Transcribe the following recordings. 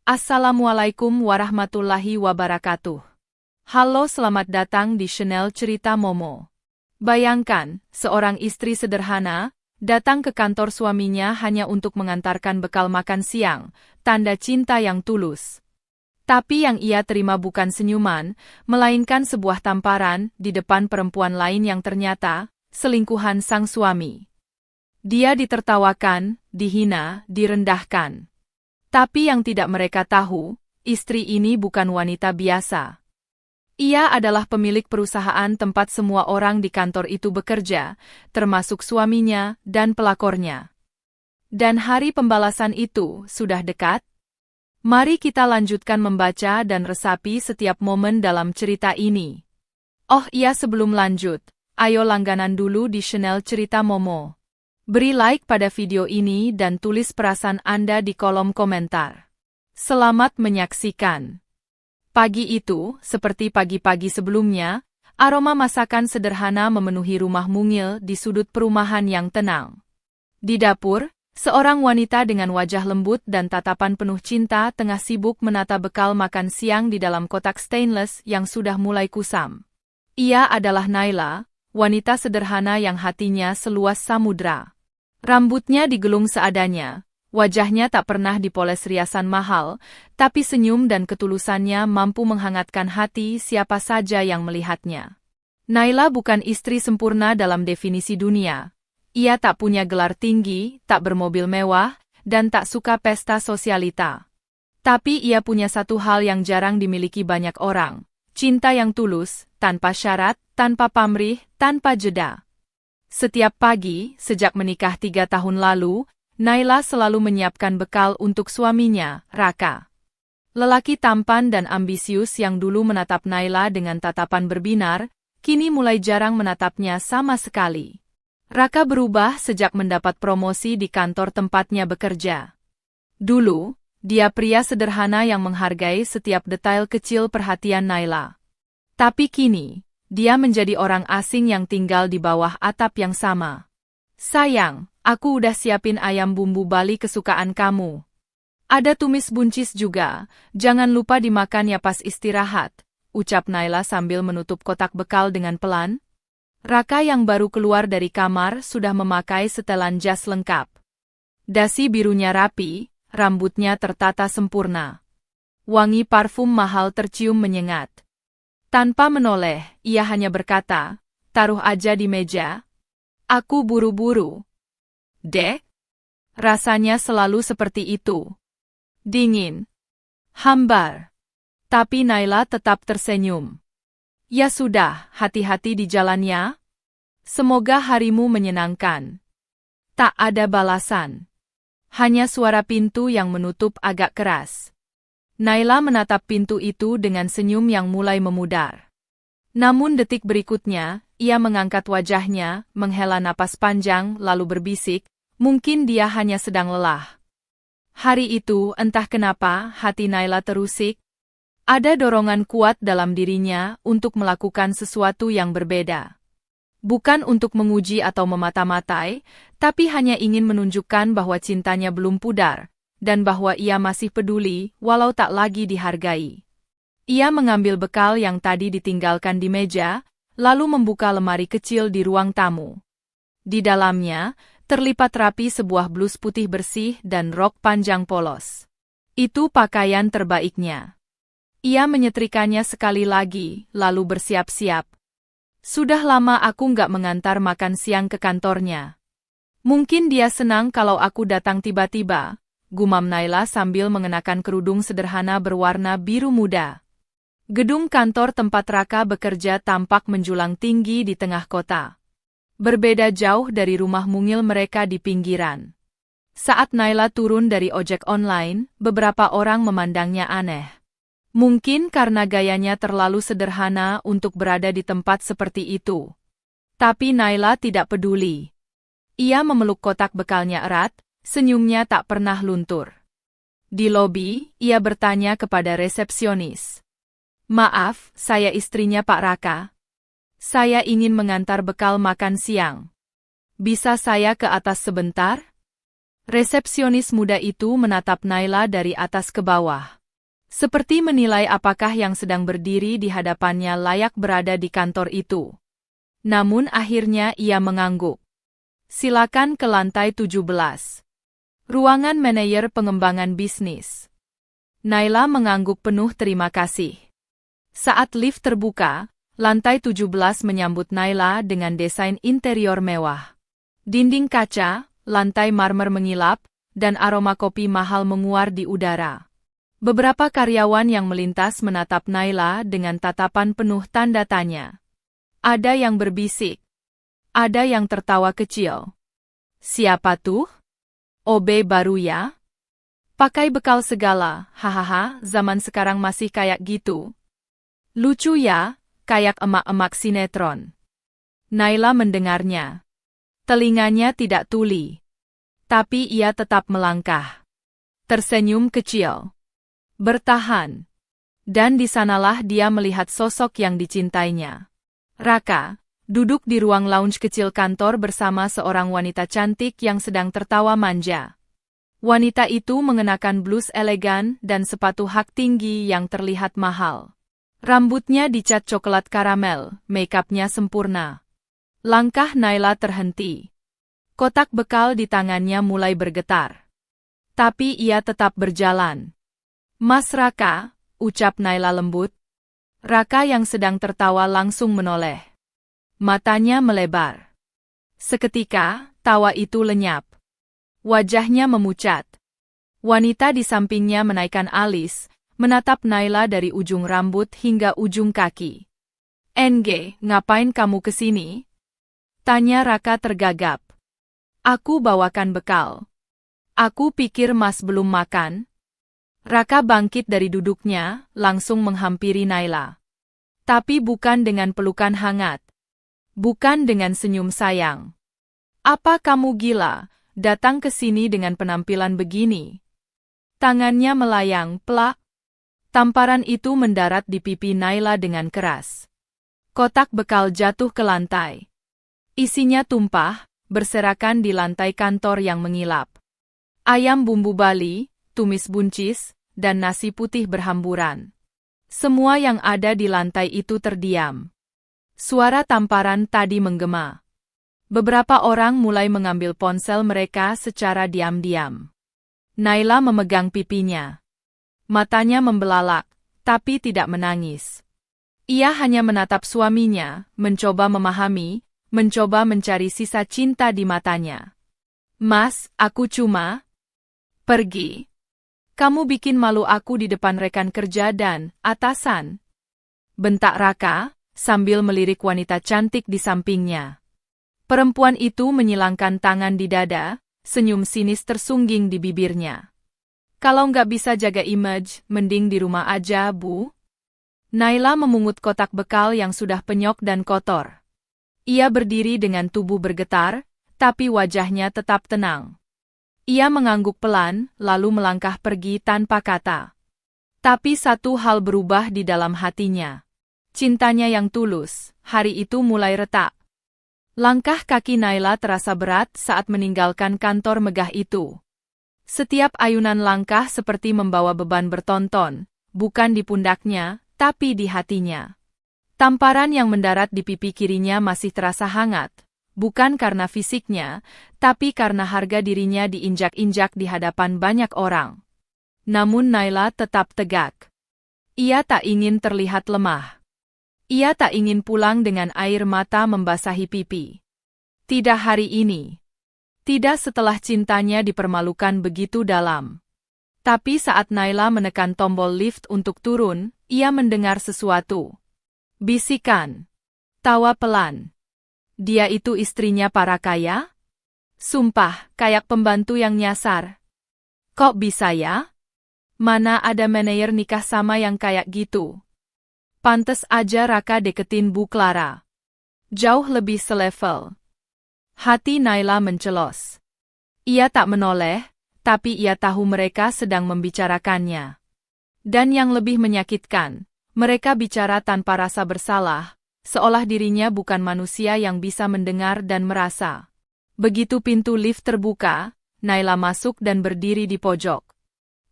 Assalamualaikum warahmatullahi wabarakatuh. Halo, selamat datang di channel Cerita Momo. Bayangkan, seorang istri sederhana datang ke kantor suaminya hanya untuk mengantarkan bekal makan siang, tanda cinta yang tulus. Tapi yang ia terima bukan senyuman, melainkan sebuah tamparan di depan perempuan lain yang ternyata selingkuhan sang suami. Dia ditertawakan, dihina, direndahkan. Tapi yang tidak mereka tahu, istri ini bukan wanita biasa. Ia adalah pemilik perusahaan tempat semua orang di kantor itu bekerja, termasuk suaminya dan pelakornya. Dan hari pembalasan itu sudah dekat? Mari kita lanjutkan membaca dan resapi setiap momen dalam cerita ini. Oh iya, sebelum lanjut, ayo langganan dulu di channel Cerita Momo. Beri like pada video ini dan tulis perasaan Anda di kolom komentar. Selamat menyaksikan. Pagi itu, seperti pagi-pagi sebelumnya, aroma masakan sederhana memenuhi rumah mungil di sudut perumahan yang tenang. Di dapur, seorang wanita dengan wajah lembut dan tatapan penuh cinta tengah sibuk menata bekal makan siang di dalam kotak stainless yang sudah mulai kusam. Ia adalah Naila, wanita sederhana yang hatinya seluas samudra. Rambutnya digelung seadanya, wajahnya tak pernah dipoles riasan mahal, tapi senyum dan ketulusannya mampu menghangatkan hati siapa saja yang melihatnya. Naila bukan istri sempurna dalam definisi dunia. Ia tak punya gelar tinggi, tak bermobil mewah, dan tak suka pesta sosialita. Tapi ia punya satu hal yang jarang dimiliki banyak orang, cinta yang tulus, tanpa syarat, tanpa pamrih, tanpa jeda. Setiap pagi, sejak menikah 3 tahun lalu, Naila selalu menyiapkan bekal untuk suaminya, Raka. Lelaki tampan dan ambisius yang dulu menatap Naila dengan tatapan berbinar, kini mulai jarang menatapnya sama sekali. Raka berubah sejak mendapat promosi di kantor tempatnya bekerja. Dulu, dia pria sederhana yang menghargai setiap detail kecil perhatian Naila. Tapi kini, dia menjadi orang asing yang tinggal di bawah atap yang sama. Sayang, aku udah siapin ayam bumbu Bali kesukaan kamu. Ada tumis buncis juga, jangan lupa dimakan ya pas istirahat, ucap Naila sambil menutup kotak bekal dengan pelan. Raka yang baru keluar dari kamar sudah memakai setelan jas lengkap. Dasi birunya rapi, rambutnya tertata sempurna. Wangi parfum mahal tercium menyengat. Tanpa menoleh, ia hanya berkata, taruh aja di meja. Aku buru-buru. Dek? Rasanya selalu seperti itu. Dingin. Hambar. Tapi Naila tetap tersenyum. Ya sudah, hati-hati di jalannya. Semoga harimu menyenangkan. Tak ada balasan. Hanya suara pintu yang menutup agak keras. Naila menatap pintu itu dengan senyum yang mulai memudar. Namun detik berikutnya, ia mengangkat wajahnya, menghela napas panjang lalu berbisik, mungkin dia hanya sedang lelah. Hari itu, entah kenapa, hati Naila terusik. Ada dorongan kuat dalam dirinya untuk melakukan sesuatu yang berbeda. Bukan untuk menguji atau memata-matai, tapi hanya ingin menunjukkan bahwa cintanya belum pudar, dan bahwa ia masih peduli, walau tak lagi dihargai. Ia mengambil bekal yang tadi ditinggalkan di meja, lalu membuka lemari kecil di ruang tamu. Di dalamnya, terlipat rapi sebuah blus putih bersih dan rok panjang polos. Itu pakaian terbaiknya. Ia menyetrikanya sekali lagi, lalu bersiap-siap. Sudah lama aku nggak mengantar makan siang ke kantornya. Mungkin dia senang kalau aku datang tiba-tiba, gumam Naila sambil mengenakan kerudung sederhana berwarna biru muda. Gedung kantor tempat Raka bekerja tampak menjulang tinggi di tengah kota. Berbeda jauh dari rumah mungil mereka di pinggiran. Saat Naila turun dari ojek online, beberapa orang memandangnya aneh. Mungkin karena gayanya terlalu sederhana untuk berada di tempat seperti itu. Tapi Naila tidak peduli. Ia memeluk kotak bekalnya erat, senyumnya tak pernah luntur. Di lobi, ia bertanya kepada resepsionis. Maaf, saya istrinya Pak Raka. Saya ingin mengantar bekal makan siang. Bisa saya ke atas sebentar? Resepsionis muda itu menatap Naila dari atas ke bawah. Seperti menilai apakah yang sedang berdiri di hadapannya layak berada di kantor itu. Namun akhirnya ia mengangguk. Silakan ke lantai 17. Ruangan manajer pengembangan bisnis. Naila mengangguk penuh terima kasih. Saat lift terbuka, lantai 17 menyambut Naila dengan desain interior mewah. Dinding kaca, lantai marmer mengilap, dan aroma kopi mahal menguar di udara. Beberapa karyawan yang melintas menatap Naila dengan tatapan penuh tanda tanya. Ada yang berbisik. Ada yang tertawa kecil. Siapa tuh? OB baru ya? Pakai bekal segala, hahaha, zaman sekarang masih kayak gitu. Lucu ya, kayak emak-emak sinetron. Naila mendengarnya. Telinganya tidak tuli. Tapi ia tetap melangkah. Tersenyum kecil. Bertahan. Dan di sanalah dia melihat sosok yang dicintainya. Raka, duduk di ruang lounge kecil kantor bersama seorang wanita cantik yang sedang tertawa manja. Wanita itu mengenakan blus elegan dan sepatu hak tinggi yang terlihat mahal. Rambutnya dicat coklat karamel, make-upnya sempurna. Langkah Naila terhenti. Kotak bekal di tangannya mulai bergetar. Tapi ia tetap berjalan. Mas Raka, ucap Naila lembut. Raka yang sedang tertawa langsung menoleh. Matanya melebar. Seketika, tawa itu lenyap. Wajahnya memucat. Wanita di sampingnya menaikkan alis, menatap Naila dari ujung rambut hingga ujung kaki. NG, ngapain kamu kesini? Tanya Raka tergagap. Aku bawakan bekal. Aku pikir Mas belum makan. Raka bangkit dari duduknya, langsung menghampiri Naila. Tapi bukan dengan pelukan hangat. Bukan dengan senyum sayang. Apa kamu gila, datang ke sini dengan penampilan begini? Tangannya melayang, plak. Tamparan itu mendarat di pipi Naila dengan keras. Kotak bekal jatuh ke lantai. Isinya tumpah, berserakan di lantai kantor yang mengilap. Ayam bumbu Bali, tumis buncis, dan nasi putih berhamburan. Semua yang ada di lantai itu terdiam. Suara tamparan tadi menggema. Beberapa orang mulai mengambil ponsel mereka secara diam-diam. Naila memegang pipinya. Matanya membelalak, tapi tidak menangis. Ia hanya menatap suaminya, mencoba memahami, mencoba mencari sisa cinta di matanya. Mas, aku cuma pergi. Kamu bikin malu aku di depan rekan kerja dan atasan. Bentak Raka, sambil melirik wanita cantik di sampingnya. Perempuan itu menyilangkan tangan di dada, senyum sinis tersungging di bibirnya. Kalau nggak bisa jaga image, mending di rumah aja, Bu. Naila memungut kotak bekal yang sudah penyok dan kotor. Ia berdiri dengan tubuh bergetar, tapi wajahnya tetap tenang. Ia mengangguk pelan, lalu melangkah pergi tanpa kata. Tapi satu hal berubah di dalam hatinya. Cintanya yang tulus, hari itu mulai retak. Langkah kaki Naila terasa berat saat meninggalkan kantor megah itu. Setiap ayunan langkah seperti membawa beban bertonton, bukan di pundaknya, tapi di hatinya. Tamparan yang mendarat di pipi kirinya masih terasa hangat. Bukan karena fisiknya, tapi karena harga dirinya diinjak-injak di hadapan banyak orang. Namun Naila tetap tegak. Ia tak ingin terlihat lemah. Ia tak ingin pulang dengan air mata membasahi pipi. Tidak hari ini. Tidak setelah cintanya dipermalukan begitu dalam. Tapi saat Naila menekan tombol lift untuk turun, ia mendengar sesuatu. Bisikan. Tawa pelan. Dia itu istrinya para kaya? Sumpah, kayak pembantu yang nyasar. Kok bisa ya? Mana ada manajer nikah sama yang kayak gitu? Pantes aja Raka deketin Bu Clara. Jauh lebih selevel. Hati Naila mencelos. Ia tak menoleh, tapi ia tahu mereka sedang membicarakannya. Dan yang lebih menyakitkan, mereka bicara tanpa rasa bersalah, seolah dirinya bukan manusia yang bisa mendengar dan merasa. Begitu pintu lift terbuka, Naila masuk dan berdiri di pojok.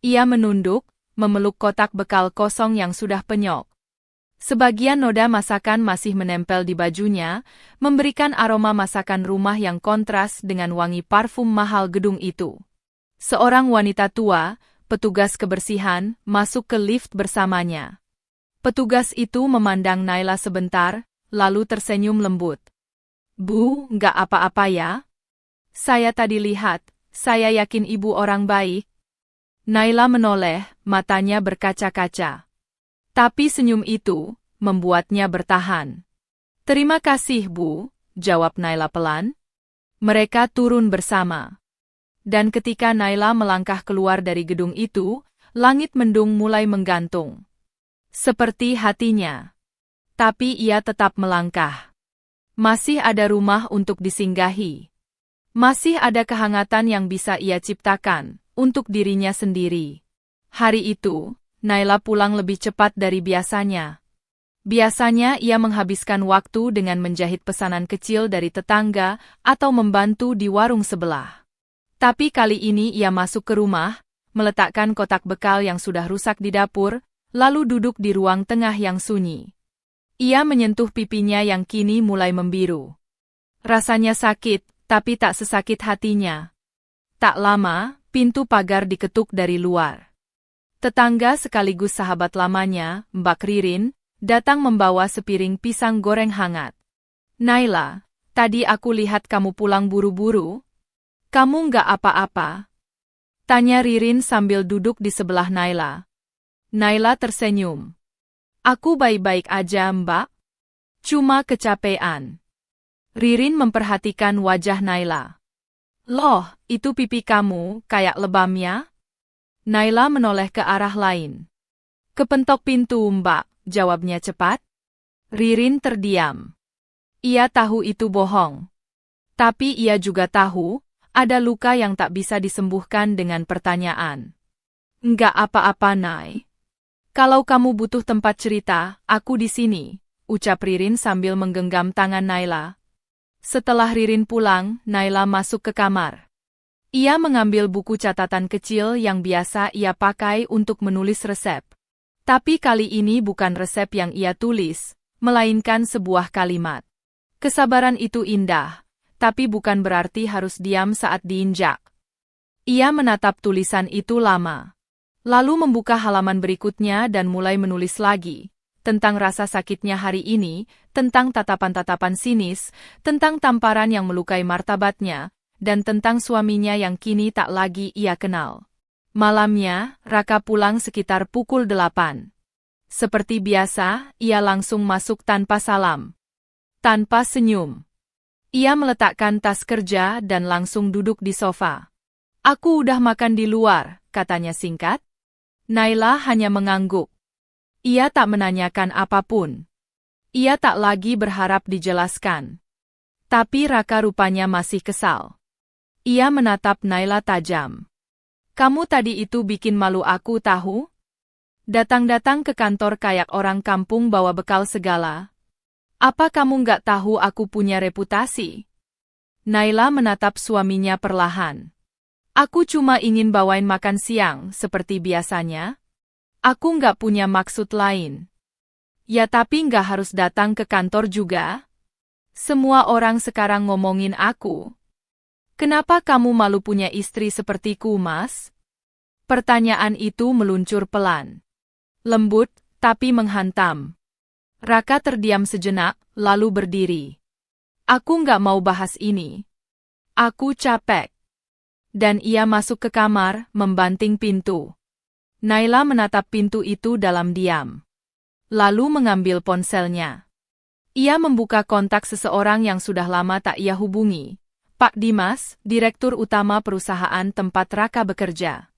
Ia menunduk, memeluk kotak bekal kosong yang sudah penyok. Sebagian noda masakan masih menempel di bajunya, memberikan aroma masakan rumah yang kontras dengan wangi parfum mahal gedung itu. Seorang wanita tua, petugas kebersihan, masuk ke lift bersamanya. Petugas itu memandang Naila sebentar, lalu tersenyum lembut. "Bu, nggak apa-apa ya? Saya tadi lihat, saya yakin ibu orang baik." Naila menoleh, matanya berkaca-kaca. Tapi senyum itu membuatnya bertahan. "Terima kasih, Bu," jawab Naila pelan. Mereka turun bersama. Dan ketika Naila melangkah keluar dari gedung itu, langit mendung mulai menggantung. Seperti hatinya. Tapi ia tetap melangkah. Masih ada rumah untuk disinggahi. Masih ada kehangatan yang bisa ia ciptakan untuk dirinya sendiri. Hari itu, Naila pulang lebih cepat dari biasanya. Biasanya ia menghabiskan waktu dengan menjahit pesanan kecil dari tetangga atau membantu di warung sebelah. Tapi kali ini ia masuk ke rumah, meletakkan kotak bekal yang sudah rusak di dapur, lalu duduk di ruang tengah yang sunyi. Ia menyentuh pipinya yang kini mulai membiru. Rasanya sakit, tapi tak sesakit hatinya. Tak lama, pintu pagar diketuk dari luar. Tetangga sekaligus sahabat lamanya, Mbak Ririn, datang membawa sepiring pisang goreng hangat. "Naila, tadi aku lihat kamu pulang buru-buru. Kamu nggak apa-apa?" tanya Ririn sambil duduk di sebelah Naila. Naila tersenyum. "Aku baik-baik aja, Mbak. Cuma kecapean." Ririn memperhatikan wajah Naila. "Loh, itu pipi kamu kayak lebam ya?" Naila menoleh ke arah lain. "Kepentok pintu, Mbak," jawabnya cepat. Ririn terdiam. Ia tahu itu bohong. Tapi ia juga tahu, ada luka yang tak bisa disembuhkan dengan pertanyaan. "Enggak apa-apa, Nay. Kalau kamu butuh tempat cerita, aku di sini," ucap Ririn sambil menggenggam tangan Naila. Setelah Ririn pulang, Naila masuk ke kamar. Ia mengambil buku catatan kecil yang biasa ia pakai untuk menulis resep. Tapi kali ini bukan resep yang ia tulis, melainkan sebuah kalimat. Kesabaran itu indah, tapi bukan berarti harus diam saat diinjak. Ia menatap tulisan itu lama. Lalu membuka halaman berikutnya dan mulai menulis lagi. Tentang rasa sakitnya hari ini, tentang tatapan-tatapan sinis, tentang tamparan yang melukai martabatnya, dan tentang suaminya yang kini tak lagi ia kenal. Malamnya, Raka pulang sekitar pukul 8. Seperti biasa, ia langsung masuk tanpa salam. Tanpa senyum. Ia meletakkan tas kerja dan langsung duduk di sofa. "Aku udah makan di luar," katanya singkat. Naila hanya mengangguk. Ia tak menanyakan apapun. Ia tak lagi berharap dijelaskan. Tapi Raka rupanya masih kesal. Ia menatap Naila tajam. "Kamu tadi itu bikin malu aku tahu? Datang-datang ke kantor kayak orang kampung bawa bekal segala. Apa kamu nggak tahu aku punya reputasi?" Naila menatap suaminya perlahan. "Aku cuma ingin bawain makan siang seperti biasanya. Aku nggak punya maksud lain." "Ya tapi nggak harus datang ke kantor juga. Semua orang sekarang ngomongin aku. Kenapa kamu malu punya istri sepertiku, Mas?" Pertanyaan itu meluncur pelan. Lembut, tapi menghantam. Raka terdiam sejenak, lalu berdiri. "Aku nggak mau bahas ini. Aku capek." Dan ia masuk ke kamar, membanting pintu. Naila menatap pintu itu dalam diam. Lalu mengambil ponselnya. Ia membuka kontak seseorang yang sudah lama tak ia hubungi. Pak Dimas, Direktur Utama perusahaan tempat Raka bekerja.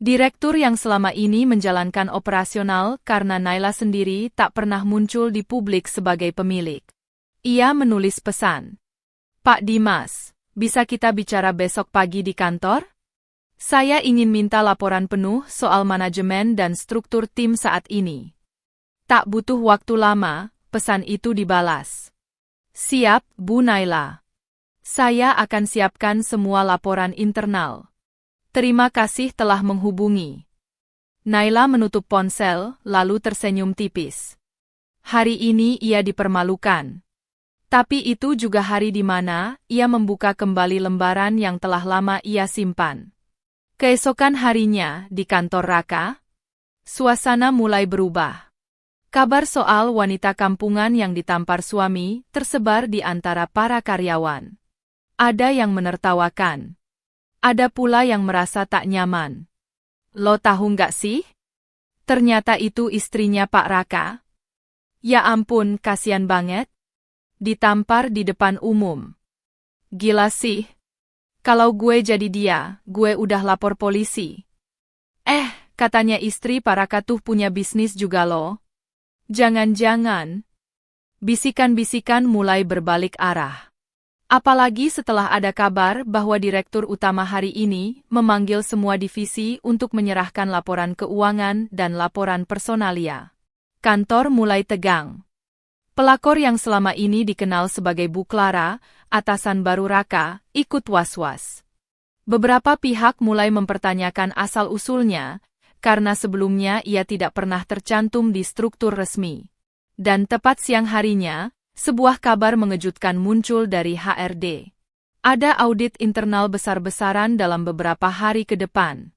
Direktur yang selama ini menjalankan operasional karena Naila sendiri tak pernah muncul di publik sebagai pemilik. Ia menulis pesan. "Pak Dimas, bisa kita bicara besok pagi di kantor? Saya ingin minta laporan penuh soal manajemen dan struktur tim saat ini." Tak butuh waktu lama, pesan itu dibalas. "Siap, Bu Naila." Saya akan siapkan semua laporan internal. Terima kasih telah menghubungi. Naila menutup ponsel, lalu tersenyum tipis. Hari ini ia dipermalukan. Tapi itu juga hari di mana ia membuka kembali lembaran yang telah lama ia simpan. Keesokan harinya, di kantor Raka, suasana mulai berubah. Kabar soal wanita kampungan yang ditampar suami tersebar di antara para karyawan. Ada yang menertawakan. Ada pula yang merasa tak nyaman. Lo tahu nggak sih? Ternyata itu istrinya Pak Raka. Ya ampun, kasihan banget. Ditampar di depan umum. Gila sih. Kalau gue jadi dia, gue udah lapor polisi. Katanya istri Pak Raka tuh punya bisnis juga loh. Jangan-jangan. Bisikan-bisikan mulai berbalik arah. Apalagi setelah ada kabar bahwa Direktur Utama hari ini memanggil semua divisi untuk menyerahkan laporan keuangan dan laporan personalia. Kantor mulai tegang. Pelakor yang selama ini dikenal sebagai Bu Clara, atasan baru Raka, ikut was-was. Beberapa pihak mulai mempertanyakan asal-usulnya, karena sebelumnya ia tidak pernah tercantum di struktur resmi. Dan tepat siang harinya, sebuah kabar mengejutkan muncul dari HRD. Ada audit internal besar-besaran dalam beberapa hari ke depan.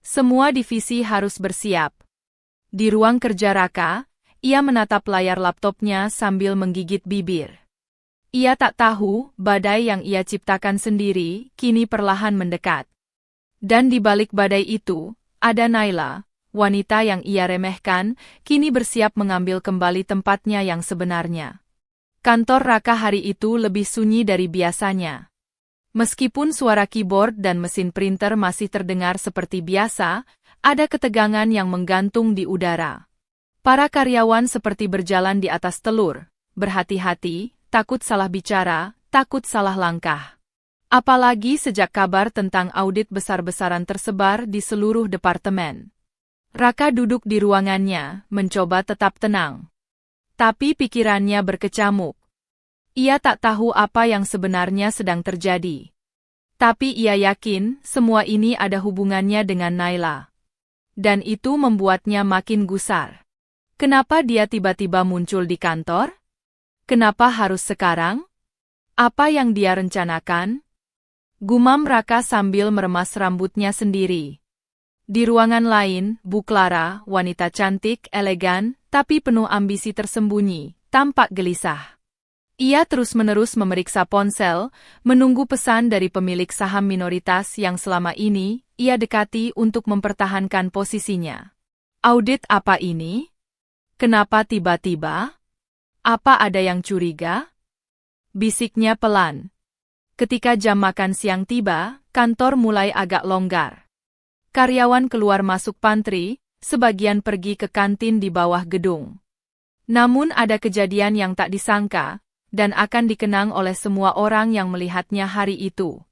Semua divisi harus bersiap. Di ruang kerja Raka, ia menatap layar laptopnya sambil menggigit bibir. Ia tak tahu, badai yang ia ciptakan sendiri, kini perlahan mendekat. Dan di balik badai itu, ada Naila, wanita yang ia remehkan, kini bersiap mengambil kembali tempatnya yang sebenarnya. Kantor Raka hari itu lebih sunyi dari biasanya. Meskipun suara keyboard dan mesin printer masih terdengar seperti biasa, ada ketegangan yang menggantung di udara. Para karyawan seperti berjalan di atas telur, berhati-hati, takut salah bicara, takut salah langkah. Apalagi sejak kabar tentang audit besar-besaran tersebar di seluruh departemen. Raka duduk di ruangannya, mencoba tetap tenang. Tapi pikirannya berkecamuk. Ia tak tahu apa yang sebenarnya sedang terjadi. Tapi ia yakin semua ini ada hubungannya dengan Naila. Dan itu membuatnya makin gusar. Kenapa dia tiba-tiba muncul di kantor? Kenapa harus sekarang? Apa yang dia rencanakan? Gumam Raka sambil meremas rambutnya sendiri. Di ruangan lain, Bu Clara, wanita cantik, elegan, tapi penuh ambisi tersembunyi, tampak gelisah. Ia terus-menerus memeriksa ponsel, menunggu pesan dari pemilik saham minoritas yang selama ini ia dekati untuk mempertahankan posisinya. Audit apa ini? Kenapa tiba-tiba? Apa ada yang curiga? Bisiknya pelan. Ketika jam makan siang tiba, kantor mulai agak longgar. Karyawan keluar masuk pantry, sebagian pergi ke kantin di bawah gedung. Namun ada kejadian yang tak disangka, dan akan dikenang oleh semua orang yang melihatnya hari itu.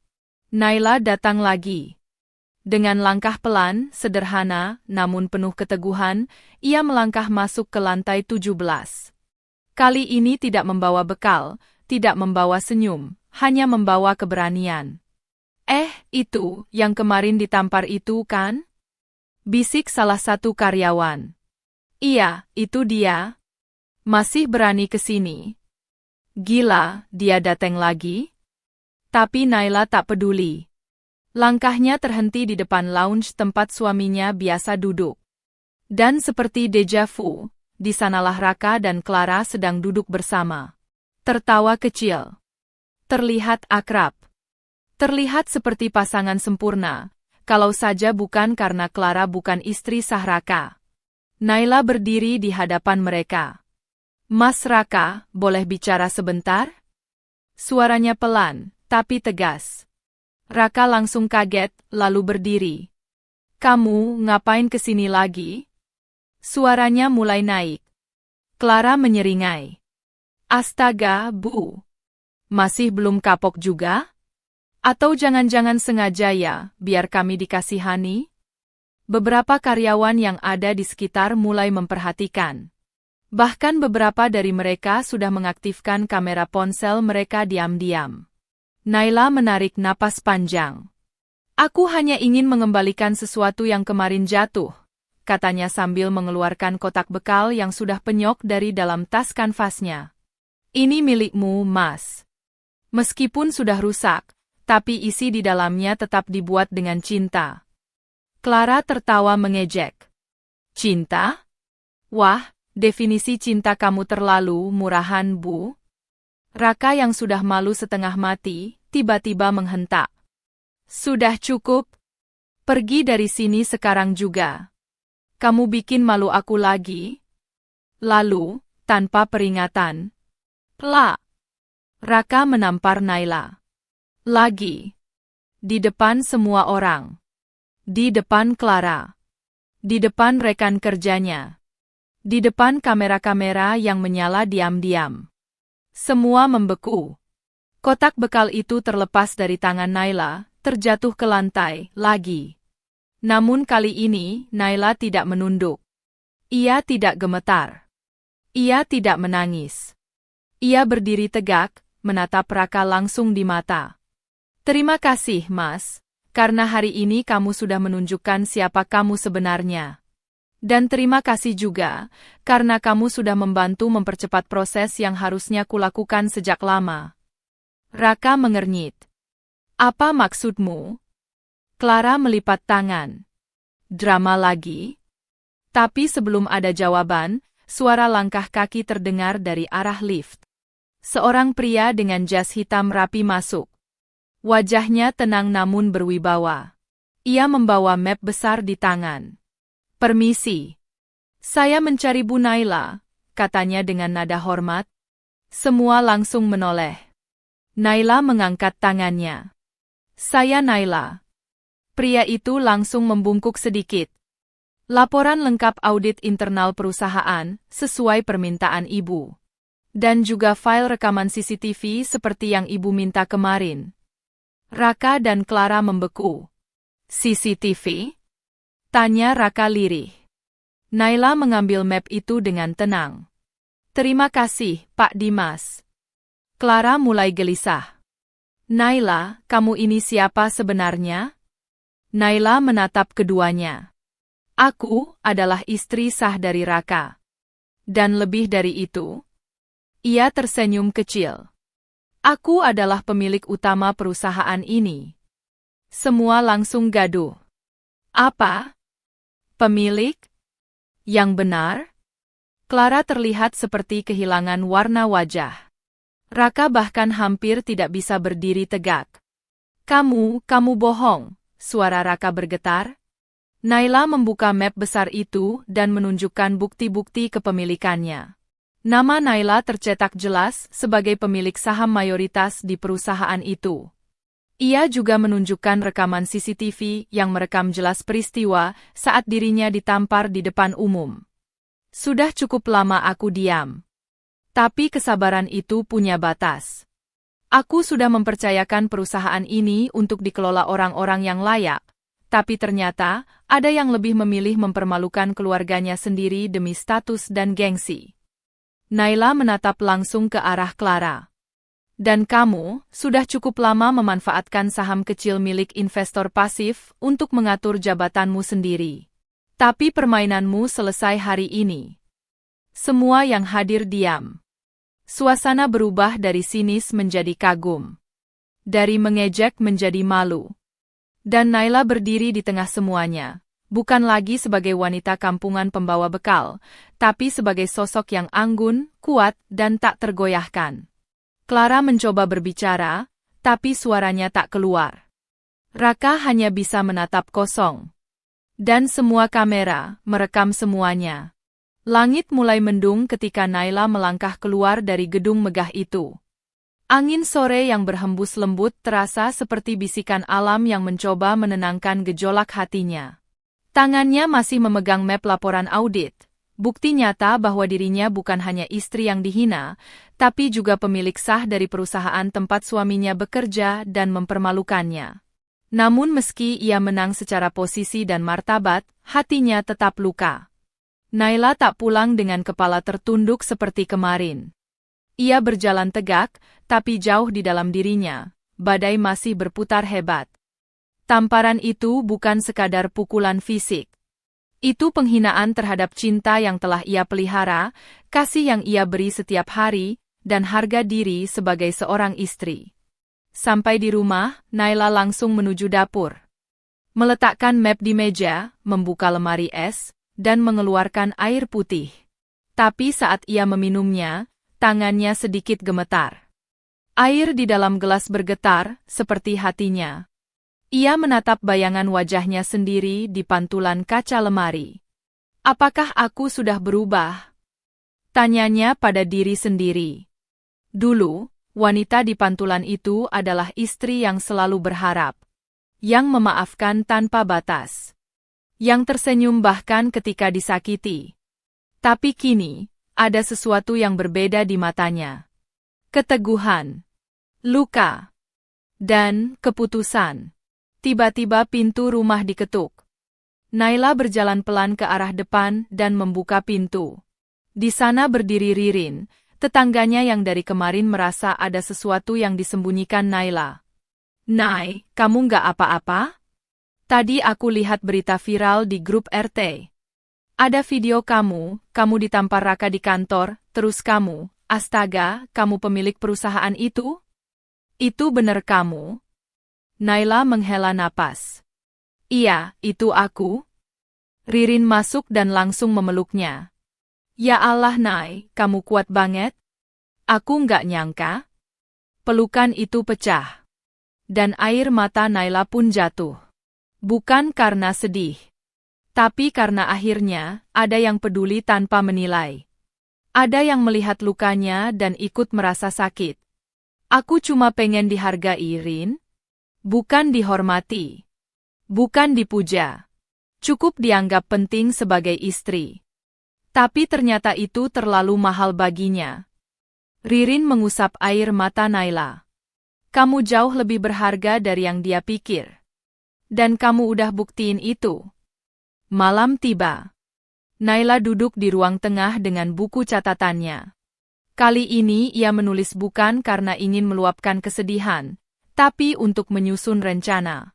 Naila datang lagi. Dengan langkah pelan, sederhana, namun penuh keteguhan, ia melangkah masuk ke lantai 17. Kali ini tidak membawa bekal, tidak membawa senyum, hanya membawa keberanian. Itu, yang kemarin ditampar itu kan? Bisik salah satu karyawan. Iya, itu dia. Masih berani ke sini. Gila, dia datang lagi? Tapi Naila tak peduli. Langkahnya terhenti di depan lounge tempat suaminya biasa duduk. Dan seperti deja vu, di sanalah Raka dan Clara sedang duduk bersama. Tertawa kecil. Terlihat akrab. Terlihat seperti pasangan sempurna, kalau saja bukan karena Clara bukan istri sah Raka. Naila berdiri di hadapan mereka. Mas Raka, boleh bicara sebentar? Suaranya pelan, tapi tegas. Raka langsung kaget, lalu berdiri. Kamu ngapain kesini lagi? Suaranya mulai naik. Clara menyeringai. Astaga, Bu. Masih belum kapok juga? Atau jangan-jangan sengaja ya, biar kami dikasihani? Beberapa karyawan yang ada di sekitar mulai memperhatikan. Bahkan beberapa dari mereka sudah mengaktifkan kamera ponsel mereka diam-diam. Naila menarik napas panjang. Aku hanya ingin mengembalikan sesuatu yang kemarin jatuh, katanya sambil mengeluarkan kotak bekal yang sudah penyok dari dalam tas kanvasnya. Ini milikmu, Mas. Meskipun sudah rusak, tapi isi di dalamnya tetap dibuat dengan cinta. Clara tertawa mengejek. Cinta? Wah, definisi cinta kamu terlalu murahan, Bu. Raka yang sudah malu setengah mati, tiba-tiba menghentak. Sudah cukup. Pergi dari sini sekarang juga. Kamu bikin malu aku lagi. Lalu, tanpa peringatan, plak. Raka menampar Naila. Lagi. Di depan semua orang. Di depan Clara. Di depan rekan kerjanya. Di depan kamera-kamera yang menyala diam-diam. Semua membeku. Kotak bekal itu terlepas dari tangan Naila, terjatuh ke lantai, lagi. Namun kali ini, Naila tidak menunduk. Ia tidak gemetar. Ia tidak menangis. Ia berdiri tegak, menatap Raka langsung di mata. Terima kasih, Mas, karena hari ini kamu sudah menunjukkan siapa kamu sebenarnya. Dan terima kasih juga, karena kamu sudah membantu mempercepat proses yang harusnya kulakukan sejak lama. Raka mengernyit. Apa maksudmu? Clara melipat tangan. Drama lagi? Tapi sebelum ada jawaban, suara langkah kaki terdengar dari arah lift. Seorang pria dengan jas hitam rapi masuk. Wajahnya tenang namun berwibawa. Ia membawa map besar di tangan. Permisi. Saya mencari Bu Naila, katanya dengan nada hormat. Semua langsung menoleh. Naila mengangkat tangannya. Saya Naila. Pria itu langsung membungkuk sedikit. Laporan lengkap audit internal perusahaan, sesuai permintaan Ibu. Dan juga file rekaman CCTV seperti yang Ibu minta kemarin. Raka dan Clara membeku. CCTV? Tanya Raka lirih. Naila mengambil map itu dengan tenang. Terima kasih, Pak Dimas. Clara mulai gelisah. Naila, kamu ini siapa sebenarnya? Naila menatap keduanya. Aku adalah istri sah dari Raka. Dan lebih dari itu, ia tersenyum kecil. Aku adalah pemilik utama perusahaan ini. Semua langsung gaduh. Apa? Pemilik? Yang benar? Clara terlihat seperti kehilangan warna wajah. Raka bahkan hampir tidak bisa berdiri tegak. Kamu bohong, suara Raka bergetar. Naila membuka map besar itu dan menunjukkan bukti-bukti kepemilikannya. Nama Naila tercetak jelas sebagai pemilik saham mayoritas di perusahaan itu. Ia juga menunjukkan rekaman CCTV yang merekam jelas peristiwa saat dirinya ditampar di depan umum. Sudah cukup lama aku diam. Tapi kesabaran itu punya batas. Aku sudah mempercayakan perusahaan ini untuk dikelola orang-orang yang layak, tapi ternyata ada yang lebih memilih mempermalukan keluarganya sendiri demi status dan gengsi. Naila menatap langsung ke arah Clara. Dan kamu sudah cukup lama memanfaatkan saham kecil milik investor pasif untuk mengatur jabatanmu sendiri. Tapi permainanmu selesai hari ini. Semua yang hadir diam. Suasana berubah dari sinis menjadi kagum. Dari mengejek menjadi malu. Dan Naila berdiri di tengah semuanya, bukan lagi sebagai wanita kampungan pembawa bekal, tapi sebagai sosok yang anggun, kuat, dan tak tergoyahkan. Clara mencoba berbicara, tapi suaranya tak keluar. Raka hanya bisa menatap kosong. Dan semua kamera merekam semuanya. Langit mulai mendung ketika Naila melangkah keluar dari gedung megah itu. Angin sore yang berhembus lembut terasa seperti bisikan alam yang mencoba menenangkan gejolak hatinya. Tangannya masih memegang map laporan audit. Bukti nyata bahwa dirinya bukan hanya istri yang dihina, tapi juga pemilik sah dari perusahaan tempat suaminya bekerja dan mempermalukannya. Namun meski ia menang secara posisi dan martabat, hatinya tetap luka. Naila tak pulang dengan kepala tertunduk seperti kemarin. Ia berjalan tegak, tapi jauh di dalam dirinya, badai masih berputar hebat. Tamparan itu bukan sekadar pukulan fisik. Itu penghinaan terhadap cinta yang telah ia pelihara, kasih yang ia beri setiap hari, dan harga diri sebagai seorang istri. Sampai di rumah, Naila langsung menuju dapur. Meletakkan map di meja, membuka lemari es, dan mengeluarkan air putih. Tapi saat ia meminumnya, tangannya sedikit gemetar. Air di dalam gelas bergetar, seperti hatinya. Ia menatap bayangan wajahnya sendiri di pantulan kaca lemari. Apakah aku sudah berubah? Tanyanya pada diri sendiri. Dulu, wanita di pantulan itu adalah istri yang selalu berharap. Yang memaafkan tanpa batas. Yang tersenyum bahkan ketika disakiti. Tapi kini, ada sesuatu yang berbeda di matanya. Keteguhan, luka, dan keputusan. Tiba-tiba pintu rumah diketuk. Naila berjalan pelan ke arah depan dan membuka pintu. Di sana berdiri Ririn, tetangganya yang dari kemarin merasa ada sesuatu yang disembunyikan Naila. "Nay, kamu nggak apa-apa? Tadi aku lihat berita viral di grup RT. Ada video kamu ditampar Raka di kantor, terus kamu, astaga, kamu pemilik perusahaan itu? Itu bener kamu?" Naila menghela napas. "Iya, itu aku." Ririn masuk dan langsung memeluknya. "Ya Allah Nay, kamu kuat banget. Aku nggak nyangka." Pelukan itu pecah. Dan air mata Naila pun jatuh. Bukan karena sedih. Tapi karena akhirnya, ada yang peduli tanpa menilai. Ada yang melihat lukanya dan ikut merasa sakit. "Aku cuma pengen dihargai, Rin. Bukan dihormati. Bukan dipuja. Cukup dianggap penting sebagai istri." Tapi ternyata itu terlalu mahal baginya. Ririn mengusap air mata Naila. "Kamu jauh lebih berharga dari yang dia pikir. Dan kamu udah buktiin itu." Malam tiba. Naila duduk di ruang tengah dengan buku catatannya. Kali ini ia menulis bukan karena ingin meluapkan kesedihan, tapi untuk menyusun rencana.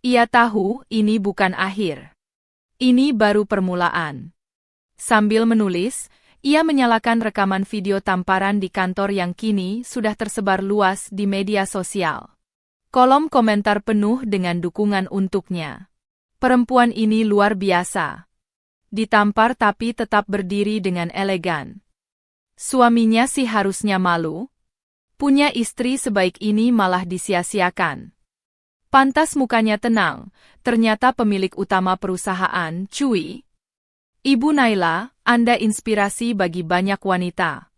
Ia tahu ini bukan akhir. Ini baru permulaan. Sambil menulis, ia menyalakan rekaman video tamparan di kantor yang kini sudah tersebar luas di media sosial. Kolom komentar penuh dengan dukungan untuknya. Perempuan ini luar biasa. Ditampar tapi tetap berdiri dengan elegan. Suaminya sih harusnya malu. Punya istri sebaik ini malah disia-siakan. Pantas mukanya tenang, ternyata pemilik utama perusahaan, cuy. Ibu Naila, Anda inspirasi bagi banyak wanita.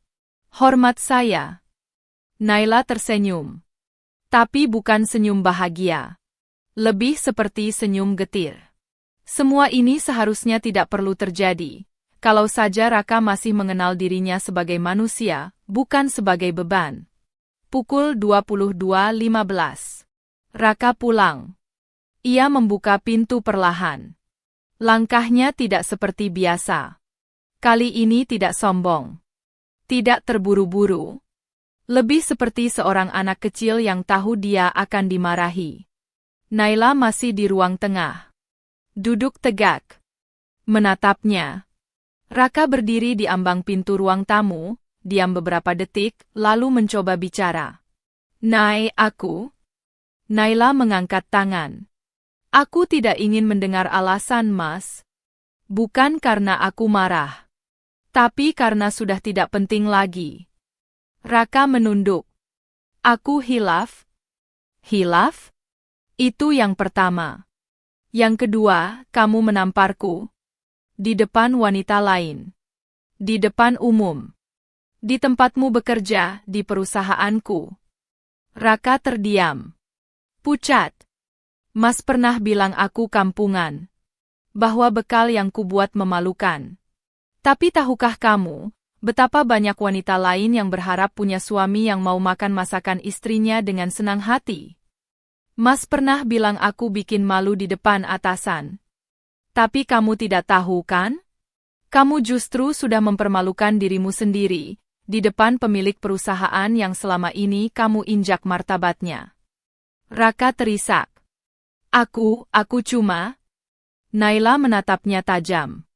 Hormat saya. Naila tersenyum. Tapi bukan senyum bahagia. Lebih seperti senyum getir. Semua ini seharusnya tidak perlu terjadi, kalau saja Raka masih mengenal dirinya sebagai manusia, bukan sebagai beban. Pukul 22.15. Raka pulang. Ia membuka pintu perlahan. Langkahnya tidak seperti biasa. Kali ini tidak sombong. Tidak terburu-buru. Lebih seperti seorang anak kecil yang tahu dia akan dimarahi. Naila masih di ruang tengah. Duduk tegak. Menatapnya. Raka berdiri di ambang pintu ruang tamu, diam beberapa detik, lalu mencoba bicara. "Nay, aku..." Naila mengangkat tangan. "Aku tidak ingin mendengar alasan, Mas. Bukan karena aku marah. Tapi karena sudah tidak penting lagi." Raka menunduk. "Aku hilaf?" "Hilaf? Itu yang pertama. Yang kedua, kamu menamparku. Di depan wanita lain. Di depan umum. Di tempatmu bekerja, di perusahaanku." Raka terdiam. Pucat. "Mas pernah bilang aku kampungan. Bahwa bekal yang kubuat memalukan. Tapi tahukah kamu, betapa banyak wanita lain yang berharap punya suami yang mau makan masakan istrinya dengan senang hati? Mas pernah bilang aku bikin malu di depan atasan. Tapi kamu tidak tahu kan? Kamu justru sudah mempermalukan dirimu sendiri, di depan pemilik perusahaan yang selama ini kamu injak martabatnya. Raka terisak. Aku cuma... Naila menatapnya tajam.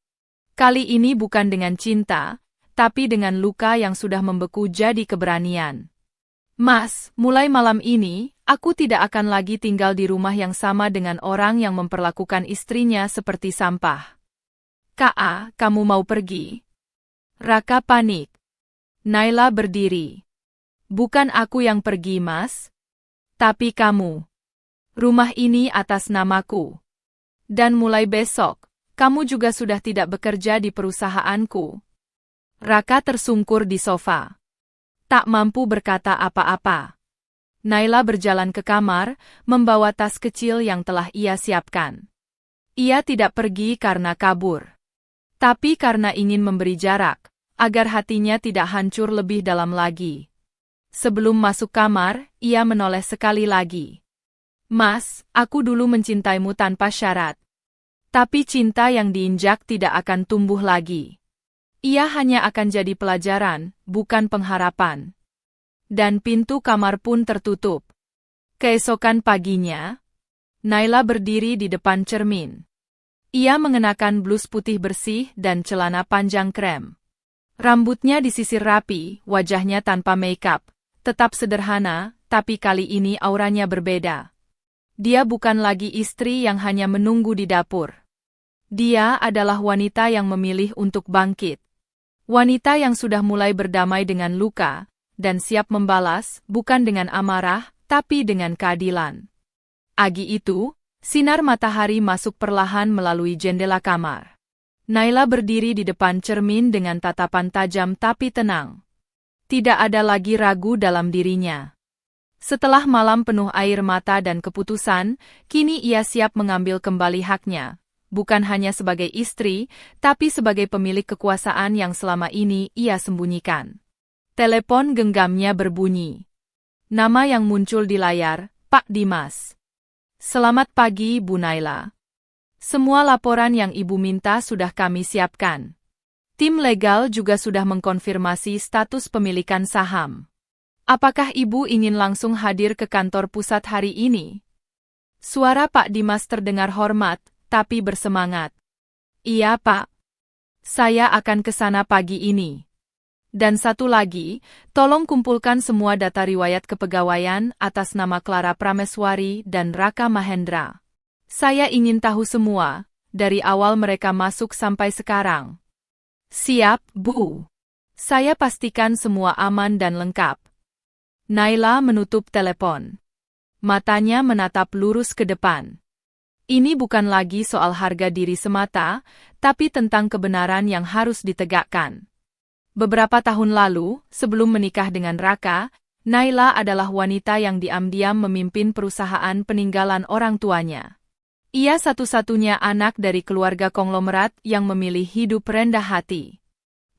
Kali ini bukan dengan cinta, tapi dengan luka yang sudah membeku jadi keberanian. Mas, mulai malam ini, aku tidak akan lagi tinggal di rumah yang sama dengan orang yang memperlakukan istrinya seperti sampah. Kak, kamu mau pergi? Raka panik. Naila berdiri. Bukan aku yang pergi, Mas. Tapi kamu. Rumah ini atas namaku. Dan mulai besok, kamu juga sudah tidak bekerja di perusahaanku. Raka tersungkur di sofa. Tak mampu berkata apa-apa. Naila berjalan ke kamar, membawa tas kecil yang telah ia siapkan. Ia tidak pergi karena kabur. Tapi karena ingin memberi jarak, agar hatinya tidak hancur lebih dalam lagi. Sebelum masuk kamar, ia menoleh sekali lagi. Mas, aku dulu mencintaimu tanpa syarat. Tapi cinta yang diinjak tidak akan tumbuh lagi. Ia hanya akan jadi pelajaran, bukan pengharapan. Dan pintu kamar pun tertutup. Keesokan paginya, Naila berdiri di depan cermin. Ia mengenakan blus putih bersih dan celana panjang krem. Rambutnya disisir rapi, wajahnya tanpa make-up. Tetap sederhana, tapi kali ini auranya berbeda. Dia bukan lagi istri yang hanya menunggu di dapur. Dia adalah wanita yang memilih untuk bangkit. Wanita yang sudah mulai berdamai dengan luka, dan siap membalas, bukan dengan amarah, tapi dengan keadilan. Pagi itu, sinar matahari masuk perlahan melalui jendela kamar. Naila berdiri di depan cermin dengan tatapan tajam tapi tenang. Tidak ada lagi ragu dalam dirinya. Setelah malam penuh air mata dan keputusan, kini ia siap mengambil kembali haknya, bukan hanya sebagai istri, tapi sebagai pemilik kekuasaan yang selama ini ia sembunyikan. Telepon genggamnya berbunyi. Nama yang muncul di layar, Pak Dimas. Selamat pagi, Bu Naila. Semua laporan yang Ibu minta sudah kami siapkan. Tim legal juga sudah mengkonfirmasi status pemilikan saham. Apakah Ibu ingin langsung hadir ke kantor pusat hari ini? Suara Pak Dimas terdengar hormat, tapi bersemangat. Iya, Pak. Saya akan ke sana pagi ini. Dan satu lagi, tolong kumpulkan semua data riwayat kepegawaian atas nama Clara Prameswari dan Raka Mahendra. Saya ingin tahu semua, dari awal mereka masuk sampai sekarang. Siap, Bu. Saya pastikan semua aman dan lengkap. Naila menutup telepon. Matanya menatap lurus ke depan. Ini bukan lagi soal harga diri semata, tapi tentang kebenaran yang harus ditegakkan. Beberapa tahun lalu, sebelum menikah dengan Raka, Naila adalah wanita yang diam-diam memimpin perusahaan peninggalan orang tuanya. Ia satu-satunya anak dari keluarga konglomerat yang memilih hidup rendah hati.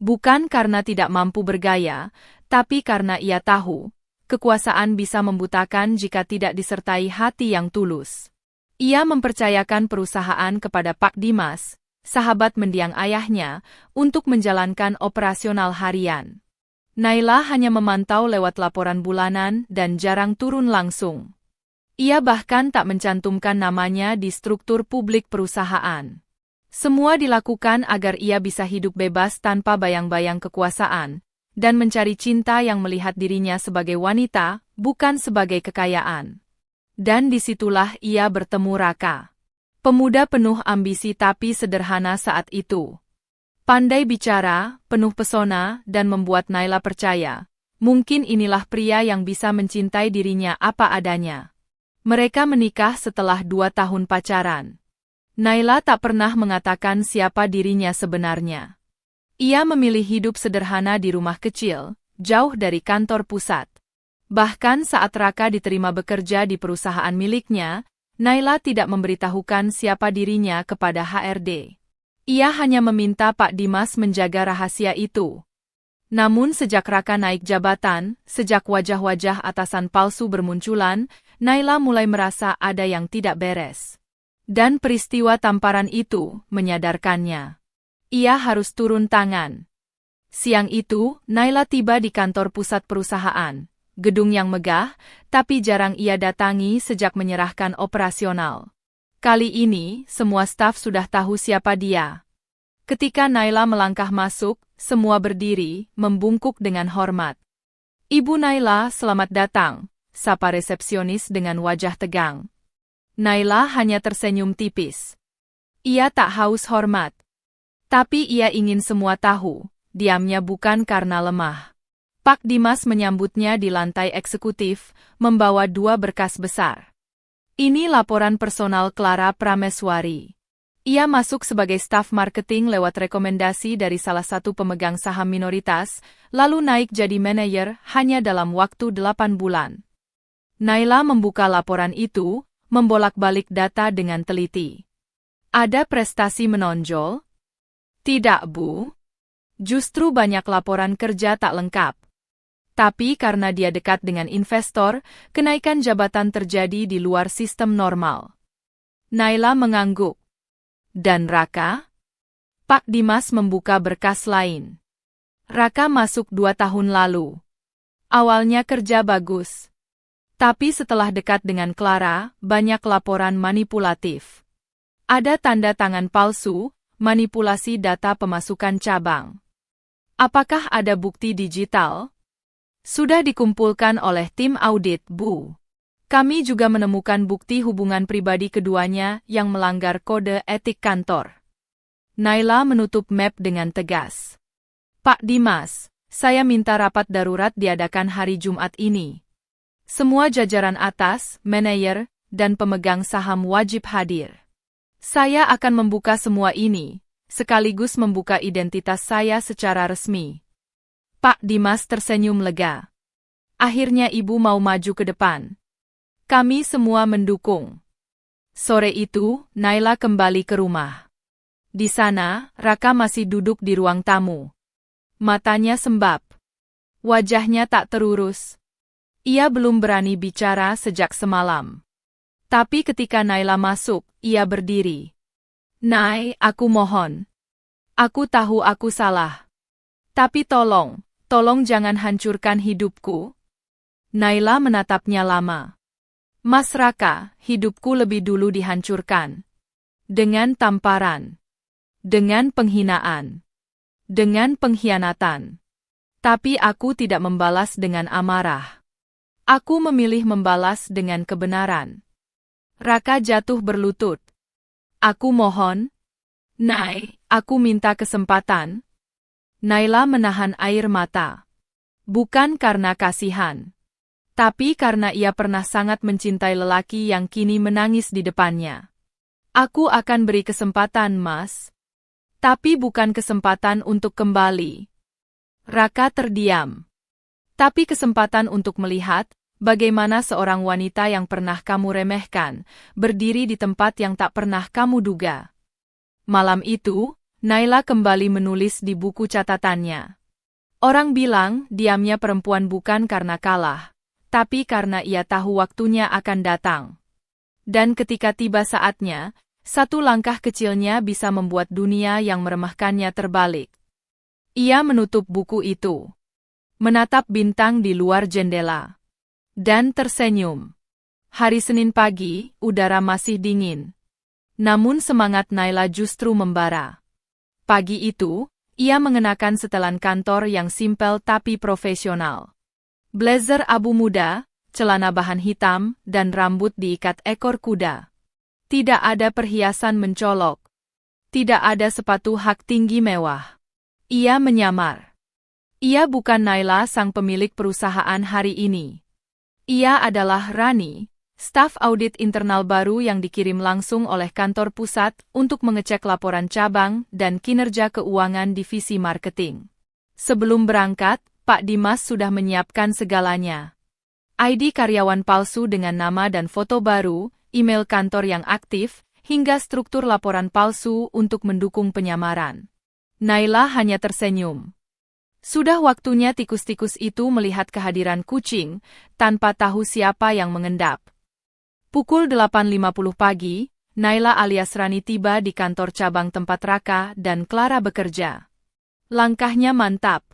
Bukan karena tidak mampu bergaya, tapi karena ia tahu, kekuasaan bisa membutakan jika tidak disertai hati yang tulus. Ia mempercayakan perusahaan kepada Pak Dimas, sahabat mendiang ayahnya, untuk menjalankan operasional harian. Naila hanya memantau lewat laporan bulanan dan jarang turun langsung. Ia bahkan tak mencantumkan namanya di struktur publik perusahaan. Semua dilakukan agar ia bisa hidup bebas tanpa bayang-bayang kekuasaan, dan mencari cinta yang melihat dirinya sebagai wanita, bukan sebagai kekayaan. Dan disitulah ia bertemu Raka. Pemuda penuh ambisi tapi sederhana saat itu. Pandai bicara, penuh pesona, dan membuat Naila percaya, mungkin inilah pria yang bisa mencintai dirinya apa adanya. Mereka menikah setelah 2 tahun pacaran. Naila tak pernah mengatakan siapa dirinya sebenarnya. Ia memilih hidup sederhana di rumah kecil, jauh dari kantor pusat. Bahkan saat Raka diterima bekerja di perusahaan miliknya, Naila tidak memberitahukan siapa dirinya kepada HRD. Ia hanya meminta Pak Dimas menjaga rahasia itu. Namun sejak Raka naik jabatan, sejak wajah-wajah atasan palsu bermunculan, Naila mulai merasa ada yang tidak beres. Dan peristiwa tamparan itu menyadarkannya. Ia harus turun tangan. Siang itu, Naila tiba di kantor pusat perusahaan, gedung yang megah, tapi jarang ia datangi sejak menyerahkan operasional. Kali ini, semua staf sudah tahu siapa dia. Ketika Naila melangkah masuk, semua berdiri, membungkuk dengan hormat. "Ibu Naila, selamat datang," sapa resepsionis dengan wajah tegang. Naila hanya tersenyum tipis. Ia tak haus hormat. Tapi ia ingin semua tahu, diamnya bukan karena lemah. Pak Dimas menyambutnya di lantai eksekutif, membawa 2 berkas besar. Ini laporan personal Clara Prameswari. Ia masuk sebagai staf marketing lewat rekomendasi dari salah satu pemegang saham minoritas, lalu naik jadi manajer hanya dalam waktu 8 bulan. Naila membuka laporan itu, membolak-balik data dengan teliti. Ada prestasi menonjol? Tidak, Bu. Justru banyak laporan kerja tak lengkap. Tapi karena dia dekat dengan investor, kenaikan jabatan terjadi di luar sistem normal. Naila mengangguk. Dan Raka? Pak Dimas membuka berkas lain. Raka masuk 2 tahun lalu. Awalnya kerja bagus. Tapi setelah dekat dengan Clara, banyak laporan manipulatif. Ada tanda tangan palsu, manipulasi data pemasukan cabang. Apakah ada bukti digital? Sudah dikumpulkan oleh tim audit, Bu. Kami juga menemukan bukti hubungan pribadi keduanya yang melanggar kode etik kantor. Naila menutup map dengan tegas. Pak Dimas, saya minta rapat darurat diadakan hari Jumat ini. Semua jajaran atas, manajer, dan pemegang saham wajib hadir. Saya akan membuka semua ini, sekaligus membuka identitas saya secara resmi. Pak Dimas tersenyum lega. Akhirnya ibu mau maju ke depan. Kami semua mendukung. Sore itu, Naila kembali ke rumah. Di sana, Raka masih duduk di ruang tamu. Matanya sembab. Wajahnya tak terurus. Ia belum berani bicara sejak semalam. Tapi ketika Naila masuk, ia berdiri. "Nay, aku mohon. Aku tahu aku salah. Tapi tolong jangan hancurkan hidupku." Naila menatapnya lama. "Mas Raka, hidupku lebih dulu dihancurkan. Dengan tamparan. Dengan penghinaan. Dengan pengkhianatan. Tapi aku tidak membalas dengan amarah. Aku memilih membalas dengan kebenaran." Raka jatuh berlutut. "Aku mohon. Nay, aku minta kesempatan." Naila menahan air mata. Bukan karena kasihan. Tapi karena ia pernah sangat mencintai lelaki yang kini menangis di depannya. "Aku akan beri kesempatan, Mas. Tapi bukan kesempatan untuk kembali." Raka terdiam. "Tapi kesempatan untuk melihat bagaimana seorang wanita yang pernah kamu remehkan, berdiri di tempat yang tak pernah kamu duga." Malam itu, Naila kembali menulis di buku catatannya. Orang bilang diamnya perempuan bukan karena kalah, tapi karena ia tahu waktunya akan datang. Dan ketika tiba saatnya, satu langkah kecilnya bisa membuat dunia yang meremehkannya terbalik. Ia menutup buku itu, menatap bintang di luar jendela, dan tersenyum. Hari Senin pagi, udara masih dingin. Namun semangat Naila justru membara. Pagi itu, ia mengenakan setelan kantor yang simpel tapi profesional. Blazer abu muda, celana bahan hitam, dan rambut diikat ekor kuda. Tidak ada perhiasan mencolok. Tidak ada sepatu hak tinggi mewah. Ia menyamar. Ia bukan Naila sang pemilik perusahaan hari ini. Ia adalah Rani, staf audit internal baru yang dikirim langsung oleh kantor pusat untuk mengecek laporan cabang dan kinerja keuangan divisi marketing. Sebelum berangkat, Pak Dimas sudah menyiapkan segalanya. ID karyawan palsu dengan nama dan foto baru, email kantor yang aktif, hingga struktur laporan palsu untuk mendukung penyamaran. Naila hanya tersenyum. Sudah waktunya tikus-tikus itu melihat kehadiran kucing, tanpa tahu siapa yang mengendap. Pukul 8.50 pagi, Naila alias Rani tiba di kantor cabang tempat Raka dan Clara bekerja. Langkahnya mantap.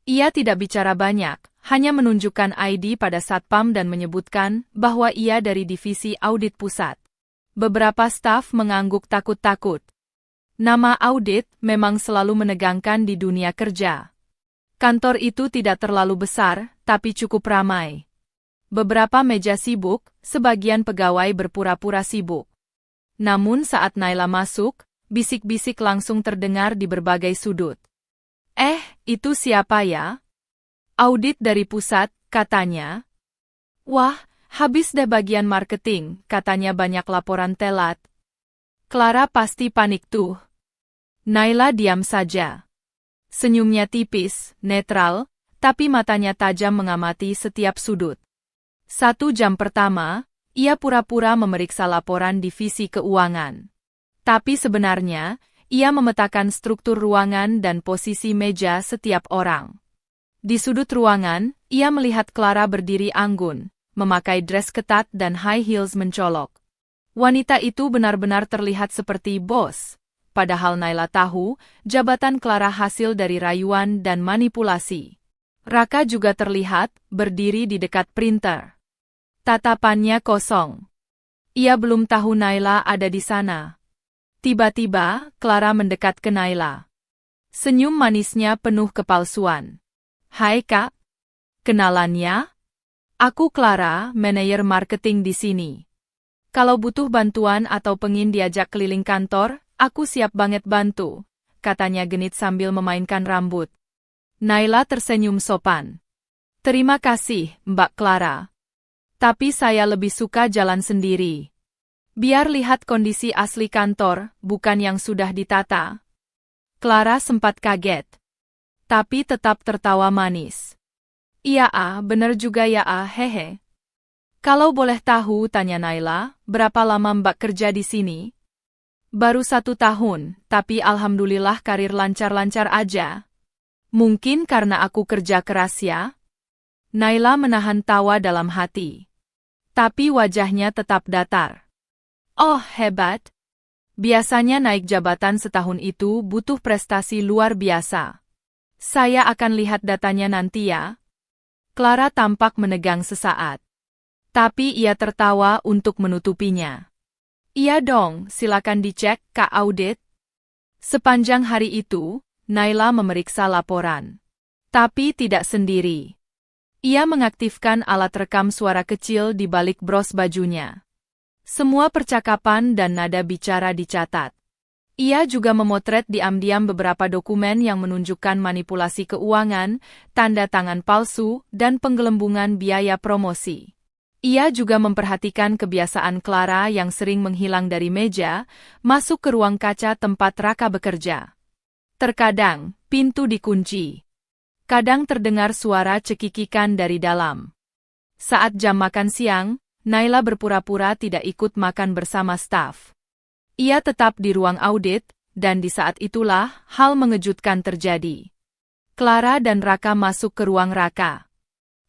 Ia tidak bicara banyak, hanya menunjukkan ID pada satpam dan menyebutkan bahwa ia dari divisi audit pusat. Beberapa staf mengangguk takut-takut. Nama audit memang selalu menegangkan di dunia kerja. Kantor itu tidak terlalu besar, tapi cukup ramai. Beberapa meja sibuk, sebagian pegawai berpura-pura sibuk. Namun saat Naila masuk, bisik-bisik langsung terdengar di berbagai sudut. Itu siapa ya? Audit dari pusat, katanya. Wah, habis deh bagian marketing, katanya banyak laporan telat. Clara pasti panik tuh. Naila diam saja. Senyumnya tipis, netral, tapi matanya tajam mengamati setiap sudut. 1 jam pertama, ia pura-pura memeriksa laporan divisi keuangan. Tapi sebenarnya, ia memetakan struktur ruangan dan posisi meja setiap orang. Di sudut ruangan, ia melihat Clara berdiri anggun, memakai dress ketat dan high heels mencolok. Wanita itu benar-benar terlihat seperti bos, padahal Naila tahu, jabatan Clara hasil dari rayuan dan manipulasi. Raka juga terlihat, berdiri di dekat printer. Tatapannya kosong. Ia belum tahu Naila ada di sana. Tiba-tiba, Clara mendekat ke Naila. Senyum manisnya penuh kepalsuan. Hai Kak. Kenalannya? Aku Clara, manajer marketing di sini. Kalau butuh bantuan atau pengin diajak keliling kantor, aku siap banget bantu, katanya genit sambil memainkan rambut. Naila tersenyum sopan. Terima kasih, Mbak Clara. Tapi saya lebih suka jalan sendiri. Biar lihat kondisi asli kantor, bukan yang sudah ditata. Clara sempat kaget. Tapi tetap tertawa manis. Iya bener juga ya hehe. Kalau boleh tahu, tanya Naila, berapa lama Mbak kerja di sini? Baru 1 tahun, tapi alhamdulillah karir lancar-lancar aja. Mungkin karena aku kerja keras ya? Naila menahan tawa dalam hati. Tapi wajahnya tetap datar. Oh, hebat. Biasanya naik jabatan setahun itu butuh prestasi luar biasa. Saya akan lihat datanya nanti ya. Clara tampak menegang sesaat. Tapi ia tertawa untuk menutupinya. Iya dong, silakan dicek, Kak Audit. Sepanjang hari itu, Naila memeriksa laporan. Tapi tidak sendiri. Ia mengaktifkan alat rekam suara kecil di balik bros bajunya. Semua percakapan dan nada bicara dicatat. Ia juga memotret diam-diam beberapa dokumen yang menunjukkan manipulasi keuangan, tanda tangan palsu, dan penggelembungan biaya promosi. Ia juga memperhatikan kebiasaan Clara yang sering menghilang dari meja, masuk ke ruang kaca tempat Raka bekerja. Terkadang, pintu dikunci. Kadang terdengar suara cekikikan dari dalam. Saat jam makan siang, Naila berpura-pura tidak ikut makan bersama staf. Ia tetap di ruang audit, dan di saat itulah hal mengejutkan terjadi. Clara dan Raka masuk ke ruang Raka.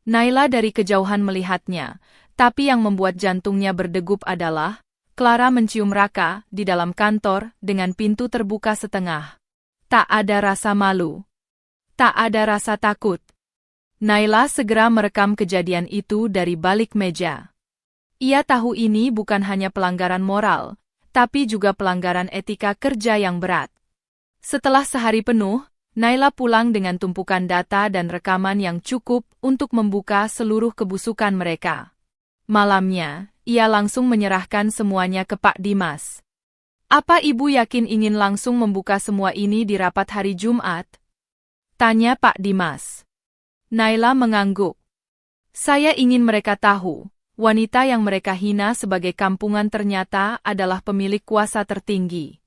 Naila dari kejauhan melihatnya, tapi yang membuat jantungnya berdegup adalah, Clara mencium Raka di dalam kantor dengan pintu terbuka setengah. Tak ada rasa malu. Tak ada rasa takut. Naila segera merekam kejadian itu dari balik meja. Ia tahu ini bukan hanya pelanggaran moral, tapi juga pelanggaran etika kerja yang berat. Setelah sehari penuh, Naila pulang dengan tumpukan data dan rekaman yang cukup untuk membuka seluruh kebusukan mereka. Malamnya, ia langsung menyerahkan semuanya ke Pak Dimas. Apa Ibu yakin ingin langsung membuka semua ini di rapat hari Jumat? Tanya Pak Dimas. Naila mengangguk. Saya ingin mereka tahu. Wanita yang mereka hina sebagai kampungan ternyata adalah pemilik kuasa tertinggi.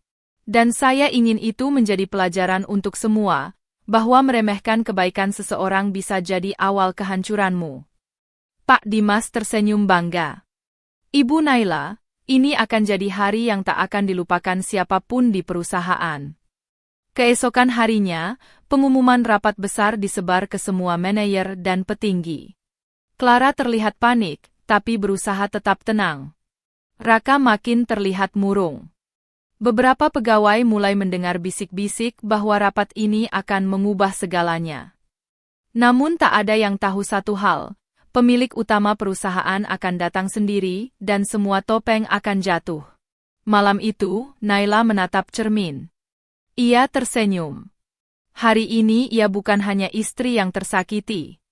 Dan saya ingin itu menjadi pelajaran untuk semua, bahwa meremehkan kebaikan seseorang bisa jadi awal kehancuranmu. Pak Dimas tersenyum bangga. Ibu Naila, ini akan jadi hari yang tak akan dilupakan siapapun di perusahaan. Keesokan harinya, pengumuman rapat besar disebar ke semua manajer dan petinggi. Clara terlihat panik, tapi berusaha tetap tenang. Raka makin terlihat murung. Beberapa pegawai mulai mendengar bisik-bisik bahwa rapat ini akan mengubah segalanya. Namun tak ada yang tahu satu hal, pemilik utama perusahaan akan datang sendiri dan semua topeng akan jatuh. Malam itu, Naila menatap cermin. Ia tersenyum. Hari ini ia bukan hanya istri yang tersakiti,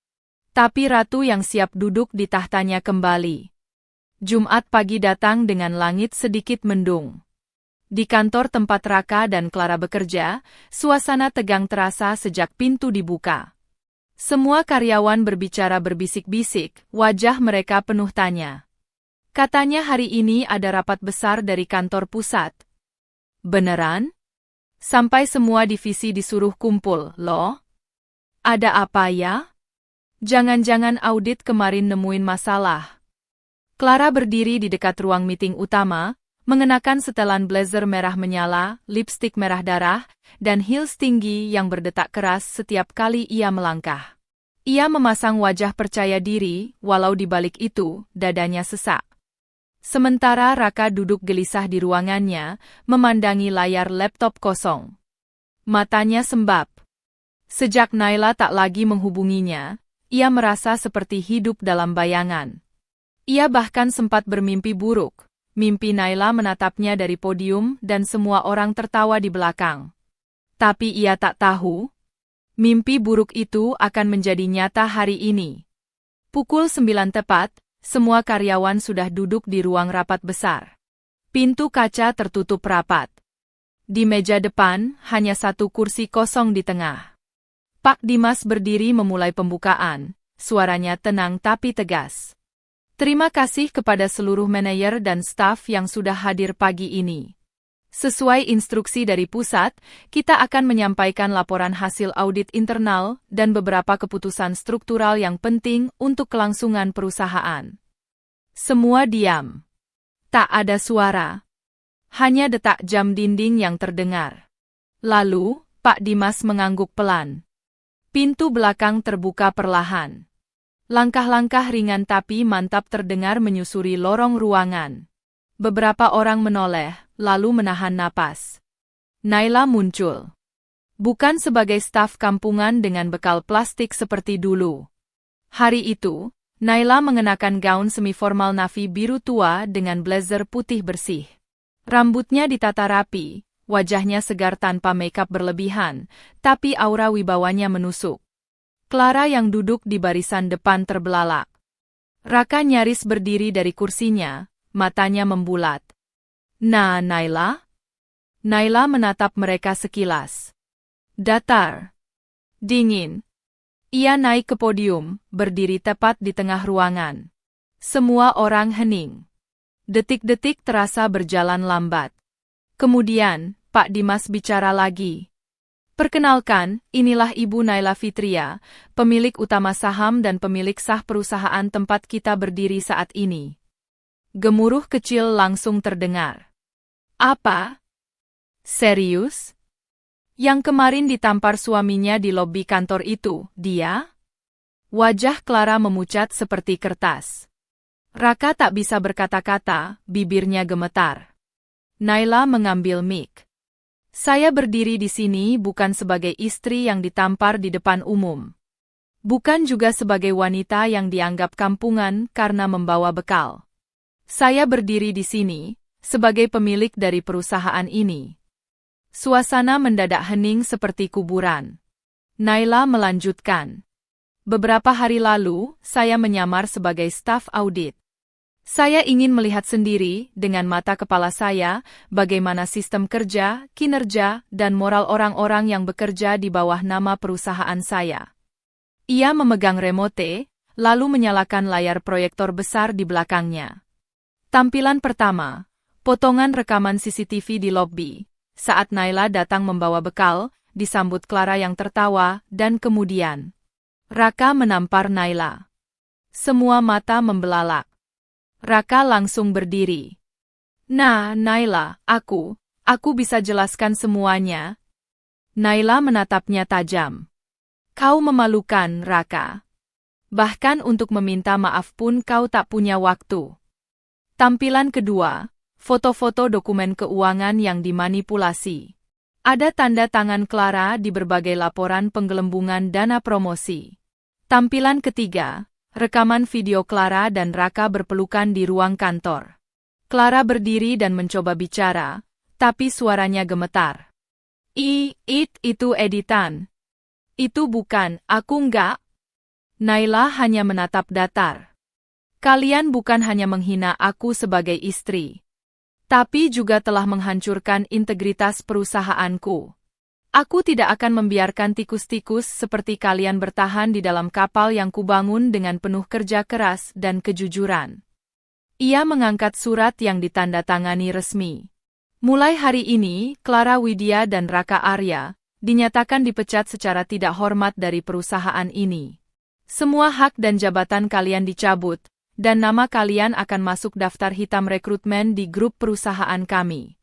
tapi ratu yang siap duduk di tahtanya kembali. Jumat pagi datang dengan langit sedikit mendung. Di kantor tempat Raka dan Clara bekerja, suasana tegang terasa sejak pintu dibuka. Semua karyawan berbicara berbisik-bisik, wajah mereka penuh tanya. Katanya hari ini ada rapat besar dari kantor pusat. Beneran? Sampai semua divisi disuruh kumpul, loh? Ada apa ya? Jangan-jangan audit kemarin nemuin masalah. Clara berdiri di dekat ruang meeting utama, mengenakan setelan blazer merah menyala, lipstik merah darah, dan heels tinggi yang berdetak keras setiap kali ia melangkah. Ia memasang wajah percaya diri, walau di balik itu, dadanya sesak. Sementara Raka duduk gelisah di ruangannya, memandangi layar laptop kosong. Matanya sembab. Sejak Naila tak lagi menghubunginya, ia merasa seperti hidup dalam bayangan. Ia bahkan sempat bermimpi buruk. Mimpi Naila menatapnya dari podium dan semua orang tertawa di belakang. Tapi ia tak tahu, mimpi buruk itu akan menjadi nyata hari ini. Pukul 9 tepat, semua karyawan sudah duduk di ruang rapat besar. Pintu kaca tertutup rapat. Di meja depan, hanya satu kursi kosong di tengah. Pak Dimas berdiri memulai pembukaan, suaranya tenang tapi tegas. Terima kasih kepada seluruh manajer dan staf yang sudah hadir pagi ini. Sesuai instruksi dari pusat, kita akan menyampaikan laporan hasil audit internal dan beberapa keputusan struktural yang penting untuk kelangsungan perusahaan. Semua diam. Tak ada suara. Hanya detak jam dinding yang terdengar. Lalu, Pak Dimas mengangguk pelan. Pintu belakang terbuka perlahan. Langkah-langkah ringan tapi mantap terdengar menyusuri lorong ruangan. Beberapa orang menoleh, lalu menahan napas. Naila muncul. Bukan sebagai staf kampungan dengan bekal plastik seperti dulu. Hari itu, Naila mengenakan gaun semi-formal navy biru tua dengan blazer putih bersih. Rambutnya ditata rapi, wajahnya segar tanpa makeup berlebihan, tapi aura wibawanya menusuk. Clara yang duduk di barisan depan terbelalak. Raka nyaris berdiri dari kursinya, matanya membulat. Nah, Naila? Naila menatap mereka sekilas. Datar. Dingin. Ia naik ke podium, berdiri tepat di tengah ruangan. Semua orang hening. Detik-detik terasa berjalan lambat. Kemudian, Pak Dimas bicara lagi. Perkenalkan, inilah Ibu Naila Fitria, pemilik utama saham dan pemilik sah perusahaan tempat kita berdiri saat ini. Gemuruh kecil langsung terdengar. Apa? Serius? Yang kemarin ditampar suaminya di lobi kantor itu, dia? Wajah Clara memucat seperti kertas. Raka tak bisa berkata-kata, bibirnya gemetar. Naila mengambil mic. Saya berdiri di sini bukan sebagai istri yang ditampar di depan umum. Bukan juga sebagai wanita yang dianggap kampungan karena membawa bekal. Saya berdiri di sini, sebagai pemilik dari perusahaan ini. Suasana mendadak hening seperti kuburan. Naila melanjutkan. Beberapa hari lalu, saya menyamar sebagai staf audit. Saya ingin melihat sendiri, dengan mata kepala saya, bagaimana sistem kerja, kinerja, dan moral orang-orang yang bekerja di bawah nama perusahaan saya. Ia memegang remote, lalu menyalakan layar proyektor besar di belakangnya. Tampilan pertama, potongan rekaman CCTV di lobi. Saat Naila datang membawa bekal, disambut Clara yang tertawa, dan kemudian Raka menampar Naila. Semua mata membelalak. Raka langsung berdiri. Nah, Naila, aku bisa jelaskan semuanya. Naila menatapnya tajam. Kau memalukan, Raka. Bahkan untuk meminta maaf pun kau tak punya waktu. Tampilan kedua. Foto-foto dokumen keuangan yang dimanipulasi. Ada tanda tangan Clara di berbagai laporan penggelembungan dana promosi. Tampilan ketiga, rekaman video Clara dan Raka berpelukan di ruang kantor. Clara berdiri dan mencoba bicara, tapi suaranya gemetar. Itu editan. Itu bukan, aku enggak. Naila hanya menatap datar. Kalian bukan hanya menghina aku sebagai istri, tapi juga telah menghancurkan integritas perusahaanku. Aku tidak akan membiarkan tikus-tikus seperti kalian bertahan di dalam kapal yang kubangun dengan penuh kerja keras dan kejujuran. Ia mengangkat surat yang ditandatangani resmi. Mulai hari ini, Clara Widya dan Raka Arya dinyatakan dipecat secara tidak hormat dari perusahaan ini. Semua hak dan jabatan kalian dicabut, dan nama kalian akan masuk daftar hitam rekrutmen di grup perusahaan kami.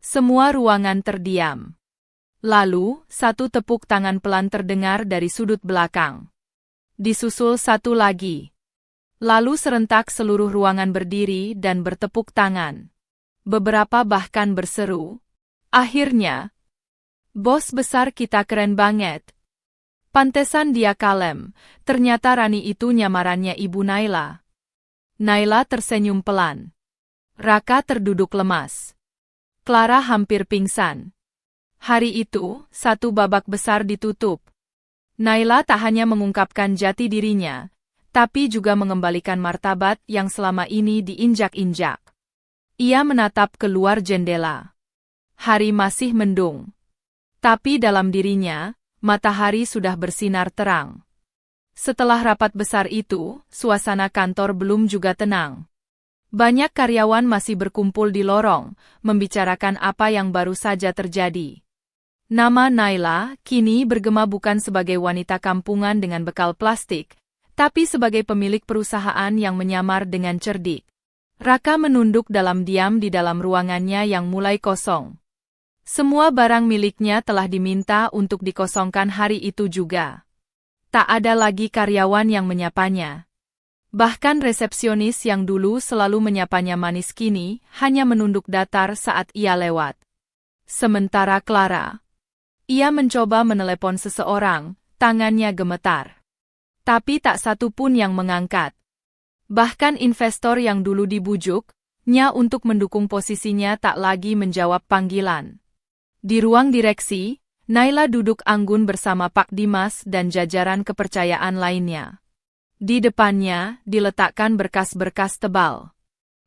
Semua ruangan terdiam. Lalu, satu tepuk tangan pelan terdengar dari sudut belakang. Disusul satu lagi. Lalu serentak seluruh ruangan berdiri dan bertepuk tangan. Beberapa bahkan berseru, "Akhirnya! Bos besar kita keren banget. Pantesan dia kalem, ternyata Rani itu nyamarannya Ibu Naila." Naila tersenyum pelan. Raka terduduk lemas. Clara hampir pingsan. Hari itu, satu babak besar ditutup. Naila tak hanya mengungkapkan jati dirinya, tapi juga mengembalikan martabat yang selama ini diinjak-injak. Ia menatap keluar jendela. Hari masih mendung. Tapi dalam dirinya, matahari sudah bersinar terang. Setelah rapat besar itu, suasana kantor belum juga tenang. Banyak karyawan masih berkumpul di lorong, membicarakan apa yang baru saja terjadi. Nama Naila kini bergema bukan sebagai wanita kampungan dengan bekal plastik, tapi sebagai pemilik perusahaan yang menyamar dengan cerdik. Raka menunduk dalam diam di dalam ruangannya yang mulai kosong. Semua barang miliknya telah diminta untuk dikosongkan hari itu juga. Tak ada lagi karyawan yang menyapanya. Bahkan resepsionis yang dulu selalu menyapanya manis kini hanya menunduk datar saat ia lewat. Sementara Clara, ia mencoba menelepon seseorang, tangannya gemetar. Tapi tak satu pun yang mengangkat. Bahkan investor yang dulu dibujuknya untuk mendukung posisinya tak lagi menjawab panggilan. Di ruang direksi, Naila duduk anggun bersama Pak Dimas dan jajaran kepercayaan lainnya. Di depannya, diletakkan berkas-berkas tebal.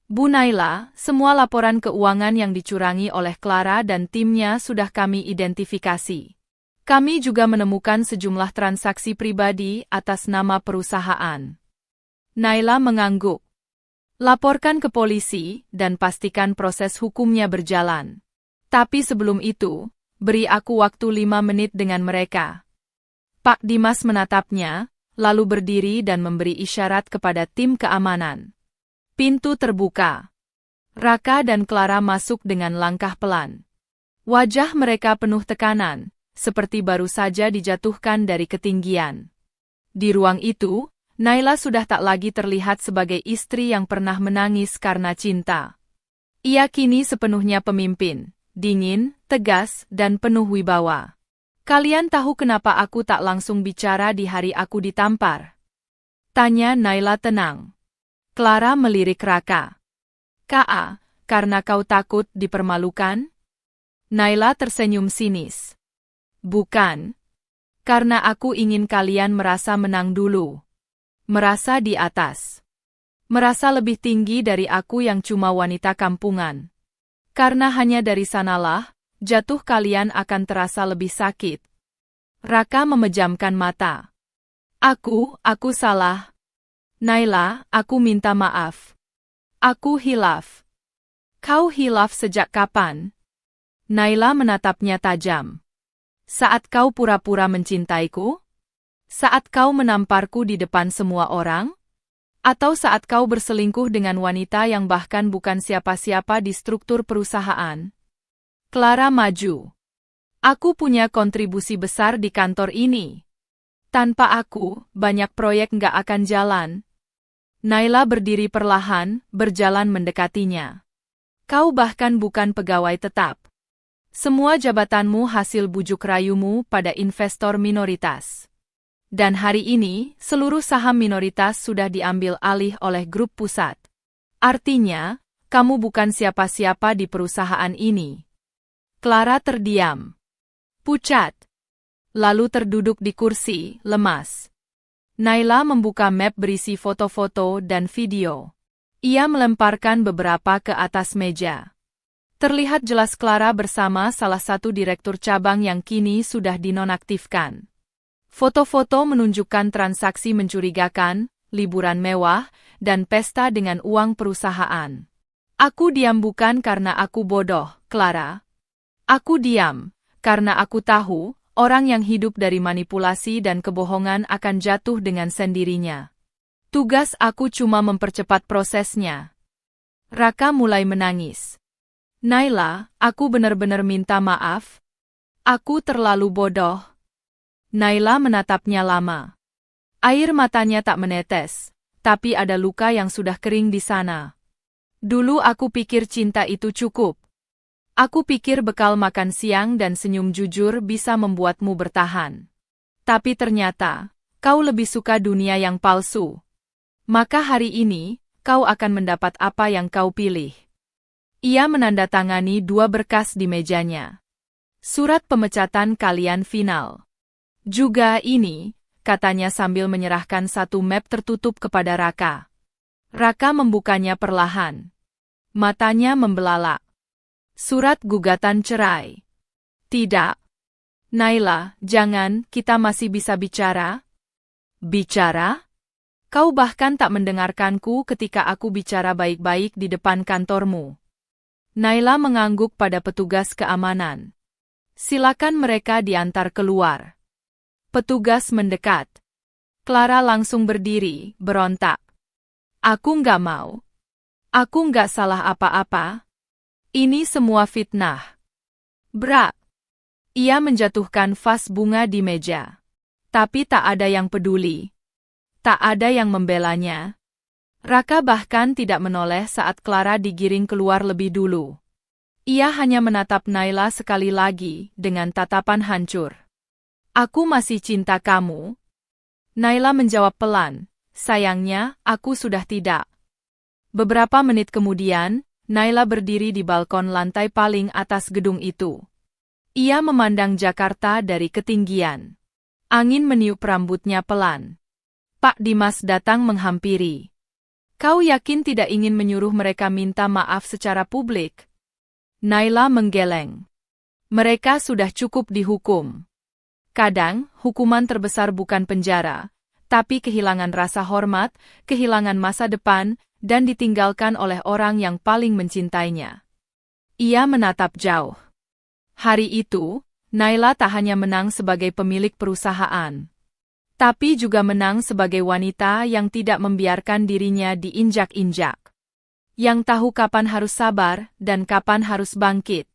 Bu Naila, semua laporan keuangan yang dicurangi oleh Clara dan timnya sudah kami identifikasi. Kami juga menemukan sejumlah transaksi pribadi atas nama perusahaan. Naila mengangguk. Laporkan ke polisi dan pastikan proses hukumnya berjalan. Tapi sebelum itu, beri aku waktu 5 menit dengan mereka. Pak Dimas menatapnya, lalu berdiri dan memberi isyarat kepada tim keamanan. Pintu terbuka. Raka dan Clara masuk dengan langkah pelan. Wajah mereka penuh tekanan, seperti baru saja dijatuhkan dari ketinggian. Di ruang itu, Naila sudah tak lagi terlihat sebagai istri yang pernah menangis karena cinta. Ia kini sepenuhnya pemimpin, dingin, tegas, dan penuh wibawa. Kalian tahu kenapa aku tak langsung bicara di hari aku ditampar? Tanya Naila tenang. Clara melirik Raka. "Ka, karena kau takut dipermalukan?" Naila tersenyum sinis. "Bukan. Karena aku ingin kalian merasa menang dulu. Merasa di atas. Merasa lebih tinggi dari aku yang cuma wanita kampungan. Karena hanya dari sanalah, jatuh kalian akan terasa lebih sakit." Raka memejamkan mata. Aku salah. Naila, aku minta maaf. Aku hilaf." "Kau hilaf sejak kapan?" Naila menatapnya tajam. "Saat kau pura-pura mencintaiku? Saat kau menamparku di depan semua orang? Atau saat kau berselingkuh dengan wanita yang bahkan bukan siapa-siapa di struktur perusahaan?" Clara maju. "Aku punya kontribusi besar di kantor ini. Tanpa aku, banyak proyek nggak akan jalan." Naila berdiri perlahan, berjalan mendekatinya. "Kau bahkan bukan pegawai tetap. Semua jabatanmu hasil bujuk rayumu pada investor minoritas. Dan hari ini, seluruh saham minoritas sudah diambil alih oleh grup pusat. Artinya, kamu bukan siapa-siapa di perusahaan ini. Clara terdiam. Pucat. Lalu terduduk di kursi, lemas. Naila membuka map berisi foto-foto dan video. Ia melemparkan beberapa ke atas meja. Terlihat jelas Clara bersama salah satu direktur cabang yang kini sudah dinonaktifkan. Foto-foto menunjukkan transaksi mencurigakan, liburan mewah, dan pesta dengan uang perusahaan. Aku diam bukan karena aku bodoh, Clara. Aku diam, karena aku tahu, orang yang hidup dari manipulasi dan kebohongan akan jatuh dengan sendirinya. Tugas aku cuma mempercepat prosesnya. Raka mulai menangis. Naila, aku benar-benar minta maaf. Aku terlalu bodoh. Naila menatapnya lama. Air matanya tak menetes, tapi ada luka yang sudah kering di sana. Dulu aku pikir cinta itu cukup. Aku pikir bekal makan siang dan senyum jujur bisa membuatmu bertahan. Tapi ternyata, kau lebih suka dunia yang palsu. Maka hari ini, kau akan mendapat apa yang kau pilih. Ia menandatangani 2 berkas di mejanya. Surat pemecatan kalian final. Juga ini, katanya sambil menyerahkan satu map tertutup kepada Raka. Raka membukanya perlahan. Matanya membelalak. Surat gugatan cerai. Tidak. Naila, jangan, kita masih bisa bicara. Bicara? Kau bahkan tak mendengarkanku ketika aku bicara baik-baik di depan kantormu. Naila mengangguk pada petugas keamanan. Silakan mereka diantar keluar. Petugas mendekat. Clara langsung berdiri, berontak. Aku nggak mau. Aku nggak salah apa-apa. Ini semua fitnah. Brak. Ia menjatuhkan vas bunga di meja. Tapi tak ada yang peduli. Tak ada yang membelanya. Raka bahkan tidak menoleh saat Clara digiring keluar lebih dulu. Ia hanya menatap Naila sekali lagi dengan tatapan hancur. Aku masih cinta kamu. Naila menjawab pelan, sayangnya, aku sudah tidak. Beberapa menit kemudian, Naila berdiri di balkon lantai paling atas gedung itu. Ia memandang Jakarta dari ketinggian. Angin meniup rambutnya pelan. Pak Dimas datang menghampiri. Kau yakin tidak ingin menyuruh mereka minta maaf secara publik? Naila menggeleng. Mereka sudah cukup dihukum. Kadang, hukuman terbesar bukan penjara, tapi kehilangan rasa hormat, kehilangan masa depan, dan ditinggalkan oleh orang yang paling mencintainya. Ia menatap jauh. Hari itu, Naila tak hanya menang sebagai pemilik perusahaan, tapi juga menang sebagai wanita yang tidak membiarkan dirinya diinjak-injak. Yang tahu kapan harus sabar dan kapan harus bangkit.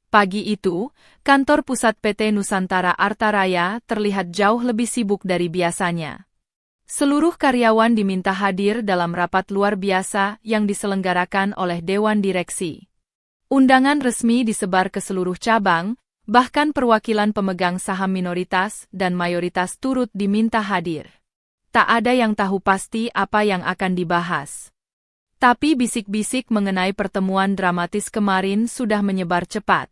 Pagi itu, kantor pusat PT Nusantara Arta Raya terlihat jauh lebih sibuk dari biasanya. Seluruh karyawan diminta hadir dalam rapat luar biasa yang diselenggarakan oleh Dewan Direksi. Undangan resmi disebar ke seluruh cabang, bahkan perwakilan pemegang saham minoritas dan mayoritas turut diminta hadir. Tak ada yang tahu pasti apa yang akan dibahas. Tapi bisik-bisik mengenai pertemuan dramatis kemarin sudah menyebar cepat.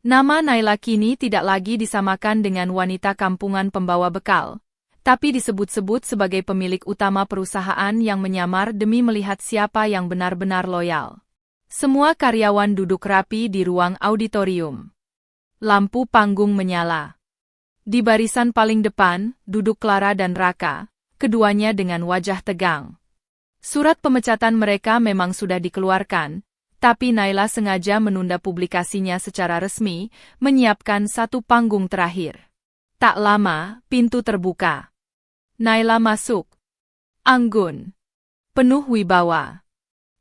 Nama Naila kini tidak lagi disamakan dengan wanita kampungan pembawa bekal, tapi disebut-sebut sebagai pemilik utama perusahaan yang menyamar demi melihat siapa yang benar-benar loyal. Semua karyawan duduk rapi di ruang auditorium. Lampu panggung menyala. Di barisan paling depan, duduk Clara dan Raka, keduanya dengan wajah tegang. Surat pemecatan mereka memang sudah dikeluarkan, tapi Naila sengaja menunda publikasinya secara resmi, menyiapkan satu panggung terakhir. Tak lama, pintu terbuka. Naila masuk. Anggun. Penuh wibawa.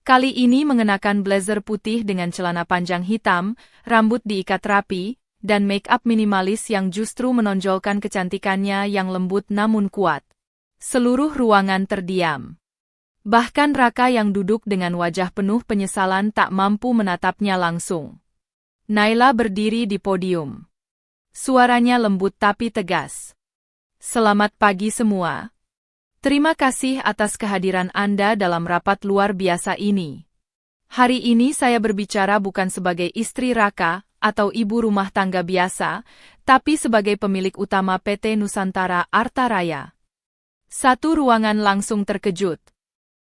Kali ini mengenakan blazer putih dengan celana panjang hitam, rambut diikat rapi, dan make-up minimalis yang justru menonjolkan kecantikannya yang lembut namun kuat. Seluruh ruangan terdiam. Bahkan Raka yang duduk dengan wajah penuh penyesalan tak mampu menatapnya langsung. Naila berdiri di podium. Suaranya lembut tapi tegas. Selamat pagi semua. Terima kasih atas kehadiran Anda dalam rapat luar biasa ini. Hari ini saya berbicara bukan sebagai istri Raka atau ibu rumah tangga biasa, tapi sebagai pemilik utama PT Nusantara Arta Raya. Satu ruangan langsung terkejut.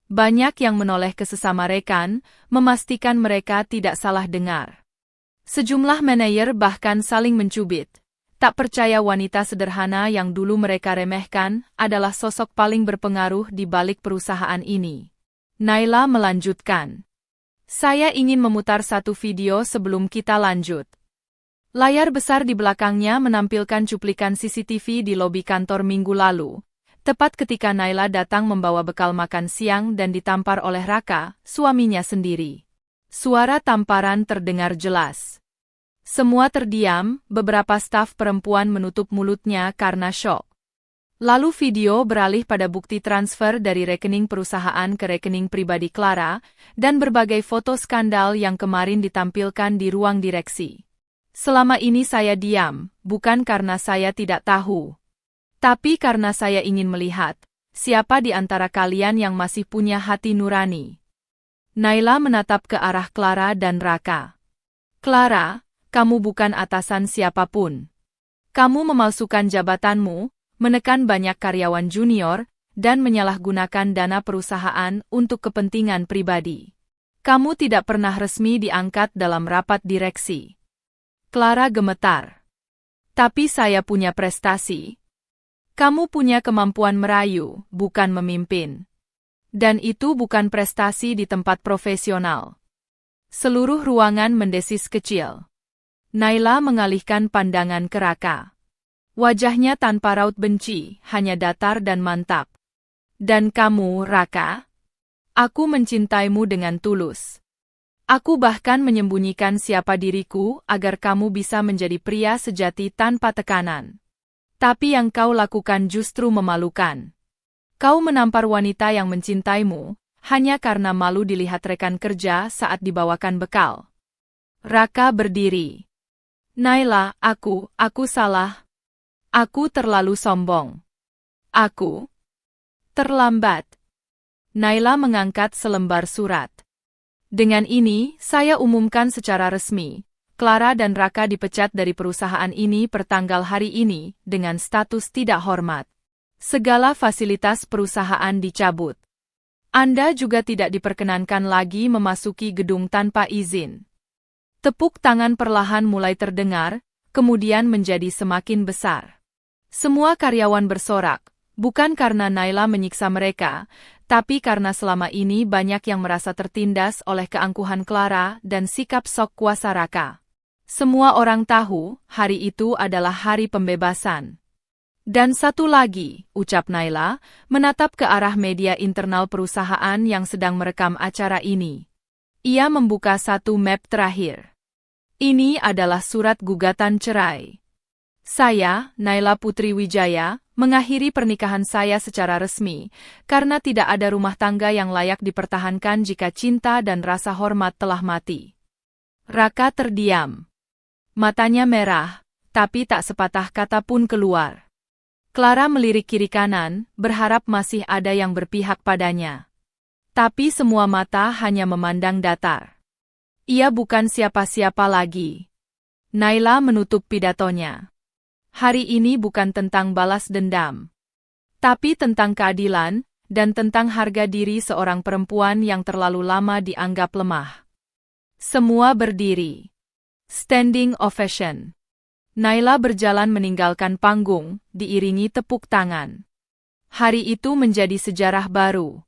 Banyak yang menoleh ke sesama rekan, memastikan mereka tidak salah dengar. Sejumlah manajer bahkan saling mencubit. Tak percaya wanita sederhana yang dulu mereka remehkan adalah sosok paling berpengaruh di balik perusahaan ini. Naila melanjutkan. Saya ingin memutar satu video sebelum kita lanjut. Layar besar di belakangnya menampilkan cuplikan CCTV di lobi kantor minggu lalu, tepat ketika Naila datang membawa bekal makan siang dan ditampar oleh Raka, suaminya sendiri. Suara tamparan terdengar jelas. Semua terdiam, beberapa staf perempuan menutup mulutnya karena syok. Lalu video beralih pada bukti transfer dari rekening perusahaan ke rekening pribadi Clara, dan berbagai foto skandal yang kemarin ditampilkan di ruang direksi. Selama ini saya diam, bukan karena saya tidak tahu. Tapi karena saya ingin melihat, siapa di antara kalian yang masih punya hati nurani. Naila menatap ke arah Clara dan Raka. Clara, kamu bukan atasan siapapun. Kamu memalsukan jabatanmu, menekan banyak karyawan junior, dan menyalahgunakan dana perusahaan untuk kepentingan pribadi. Kamu tidak pernah resmi diangkat dalam rapat direksi. Clara gemetar. Tapi saya punya prestasi. Kamu punya kemampuan merayu, bukan memimpin. Dan itu bukan prestasi di tempat profesional. Seluruh ruangan mendesis kecil. Naila mengalihkan pandangan ke Raka. Wajahnya tanpa raut benci, hanya datar dan mantap. Dan kamu, Raka? Aku mencintaimu dengan tulus. Aku bahkan menyembunyikan siapa diriku agar kamu bisa menjadi pria sejati tanpa tekanan. Tapi yang kau lakukan justru memalukan. Kau menampar wanita yang mencintaimu, hanya karena malu dilihat rekan kerja saat dibawakan bekal. Raka berdiri. Naila, aku salah. Aku terlalu sombong. Aku terlambat. Naila mengangkat selembar surat. Dengan ini, saya umumkan secara resmi, Clara dan Raka dipecat dari perusahaan ini pertanggal hari ini dengan status tidak hormat. Segala fasilitas perusahaan dicabut. Anda juga tidak diperkenankan lagi memasuki gedung tanpa izin. Tepuk tangan perlahan mulai terdengar, kemudian menjadi semakin besar. Semua karyawan bersorak, bukan karena Naila menyiksa mereka, tapi karena selama ini banyak yang merasa tertindas oleh keangkuhan Clara dan sikap sok kuasa Raka. Semua orang tahu, hari itu adalah hari pembebasan. Dan satu lagi, ucap Naila, menatap ke arah media internal perusahaan yang sedang merekam acara ini. Ia membuka satu map terakhir. Ini adalah surat gugatan cerai. Saya, Naila Putri Wijaya, mengakhiri pernikahan saya secara resmi, karena tidak ada rumah tangga yang layak dipertahankan jika cinta dan rasa hormat telah mati. Raka terdiam. Matanya merah, tapi tak sepatah kata pun keluar. Clara melirik kiri kanan, berharap masih ada yang berpihak padanya. Tapi semua mata hanya memandang datar. Ia bukan siapa-siapa lagi. Naila menutup pidatonya. Hari ini bukan tentang balas dendam. Tapi tentang keadilan, dan tentang harga diri seorang perempuan yang terlalu lama dianggap lemah. Semua berdiri. Standing ovation. Naila berjalan meninggalkan panggung, diiringi tepuk tangan. Hari itu menjadi sejarah baru.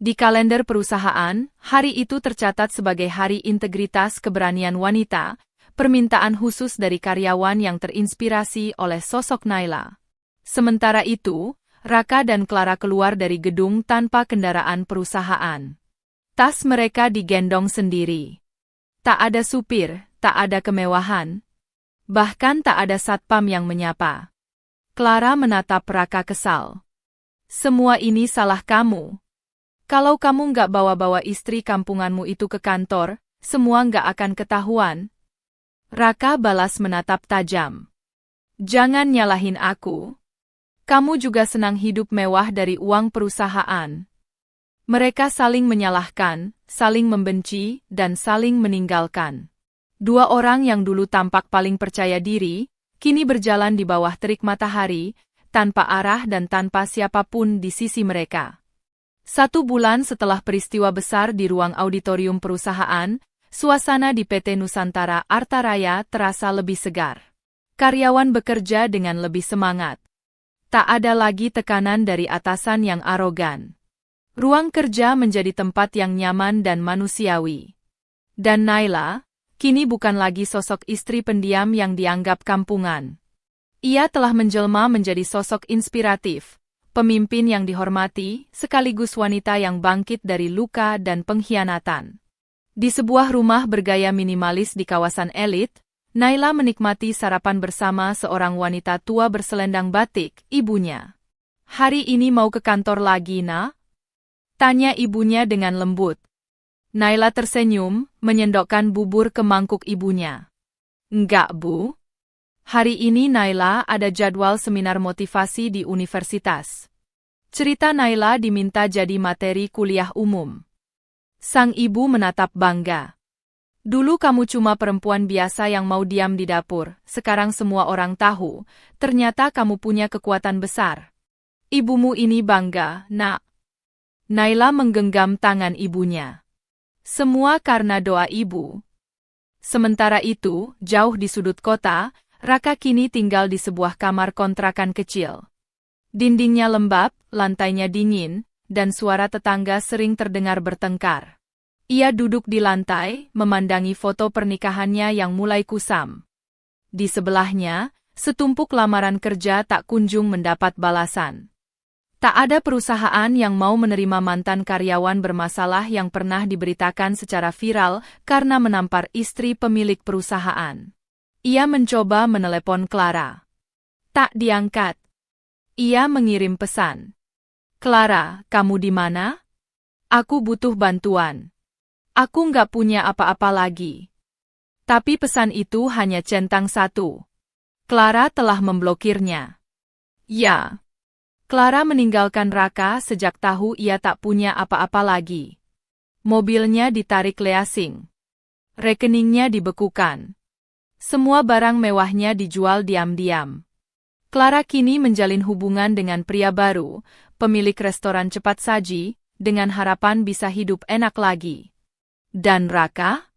Di kalender perusahaan, hari itu tercatat sebagai Hari Integritas Keberanian Wanita, permintaan khusus dari karyawan yang terinspirasi oleh sosok Naila. Sementara itu, Raka dan Clara keluar dari gedung tanpa kendaraan perusahaan. Tas mereka digendong sendiri. Tak ada supir, tak ada kemewahan. Bahkan tak ada satpam yang menyapa. Clara menatap Raka kesal. Semua ini salah kamu. Kalau kamu nggak bawa-bawa istri kampunganmu itu ke kantor, semua nggak akan ketahuan. Raka balas menatap tajam. Jangan nyalahin aku. Kamu juga senang hidup mewah dari uang perusahaan. Mereka saling menyalahkan, saling membenci, dan saling meninggalkan. Dua orang yang dulu tampak paling percaya diri, kini berjalan di bawah terik matahari, tanpa arah dan tanpa siapapun di sisi mereka. 1 bulan setelah peristiwa besar di ruang auditorium perusahaan, suasana di PT Nusantara Arta Raya terasa lebih segar. Karyawan bekerja dengan lebih semangat. Tak ada lagi tekanan dari atasan yang arogan. Ruang kerja menjadi tempat yang nyaman dan manusiawi. Dan Naila, kini bukan lagi sosok istri pendiam yang dianggap kampungan. Ia telah menjelma menjadi sosok inspiratif, pemimpin yang dihormati, sekaligus wanita yang bangkit dari luka dan pengkhianatan. Di sebuah rumah bergaya minimalis di kawasan elit, Naila menikmati sarapan bersama seorang wanita tua berselendang batik, ibunya. "Hari ini mau ke kantor lagi, Nak?" tanya ibunya dengan lembut. Naila tersenyum, menyendokkan bubur ke mangkuk ibunya. "Enggak, Bu. Hari ini Naila ada jadwal seminar motivasi di universitas." Cerita Naila diminta jadi materi kuliah umum. Sang ibu menatap bangga. "Dulu kamu cuma perempuan biasa yang mau diam di dapur, sekarang semua orang tahu, ternyata kamu punya kekuatan besar." "Ibumu ini bangga, Nak." Naila menggenggam tangan ibunya. "Semua karena doa ibu." Sementara itu, jauh di sudut kota, Raka kini tinggal di sebuah kamar kontrakan kecil. Dindingnya lembab, lantainya dingin, dan suara tetangga sering terdengar bertengkar. Ia duduk di lantai, memandangi foto pernikahannya yang mulai kusam. Di sebelahnya, setumpuk lamaran kerja tak kunjung mendapat balasan. Tak ada perusahaan yang mau menerima mantan karyawan bermasalah yang pernah diberitakan secara viral karena menampar istri pemilik perusahaan. Ia mencoba menelepon Clara. Tak diangkat. Ia mengirim pesan. "Clara, kamu di mana? Aku butuh bantuan. Aku nggak punya apa-apa lagi." Tapi pesan itu hanya centang satu. Clara telah memblokirnya. Ya. Clara meninggalkan Raka sejak tahu ia tak punya apa-apa lagi. Mobilnya ditarik leasing. Rekeningnya dibekukan. Semua barang mewahnya dijual diam-diam. Clara kini menjalin hubungan dengan pria baru, pemilik restoran cepat saji, dengan harapan bisa hidup enak lagi. Dan Raka?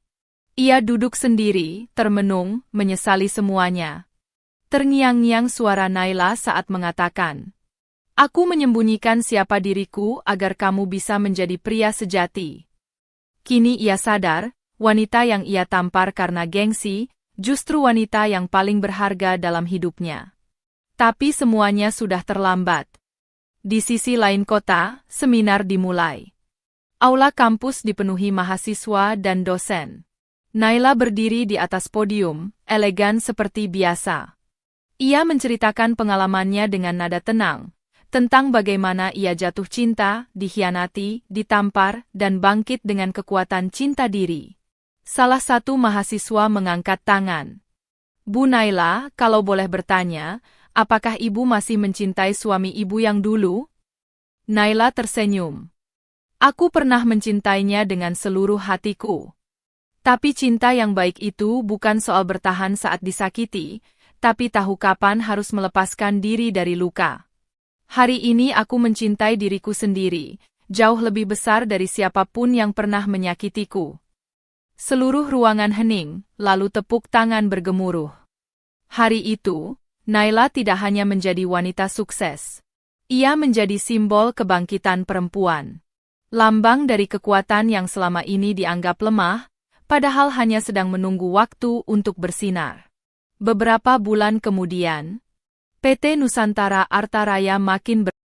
Ia duduk sendiri, termenung, menyesali semuanya. Terngiang-ngiang suara Naila saat mengatakan, "Aku menyembunyikan siapa diriku agar kamu bisa menjadi pria sejati." Kini ia sadar, wanita yang ia tampar karena gengsi, justru wanita yang paling berharga dalam hidupnya. Tapi semuanya sudah terlambat. Di sisi lain kota, seminar dimulai. Aula kampus dipenuhi mahasiswa dan dosen. Naila berdiri di atas podium, elegan seperti biasa. Ia menceritakan pengalamannya dengan nada tenang, tentang bagaimana ia jatuh cinta, dikhianati, ditampar, dan bangkit dengan kekuatan cinta diri. Salah satu mahasiswa mengangkat tangan. "Bu Naila, kalau boleh bertanya, apakah ibu masih mencintai suami ibu yang dulu?" Naila tersenyum. "Aku pernah mencintainya dengan seluruh hatiku. Tapi cinta yang baik itu bukan soal bertahan saat disakiti, tapi tahu kapan harus melepaskan diri dari luka. Hari ini aku mencintai diriku sendiri, jauh lebih besar dari siapapun yang pernah menyakitiku." Seluruh ruangan hening, lalu tepuk tangan bergemuruh. Hari itu, Naila tidak hanya menjadi wanita sukses. Ia menjadi simbol kebangkitan perempuan. Lambang dari kekuatan yang selama ini dianggap lemah, padahal hanya sedang menunggu waktu untuk bersinar. Beberapa bulan kemudian, PT Nusantara Arta Raya makin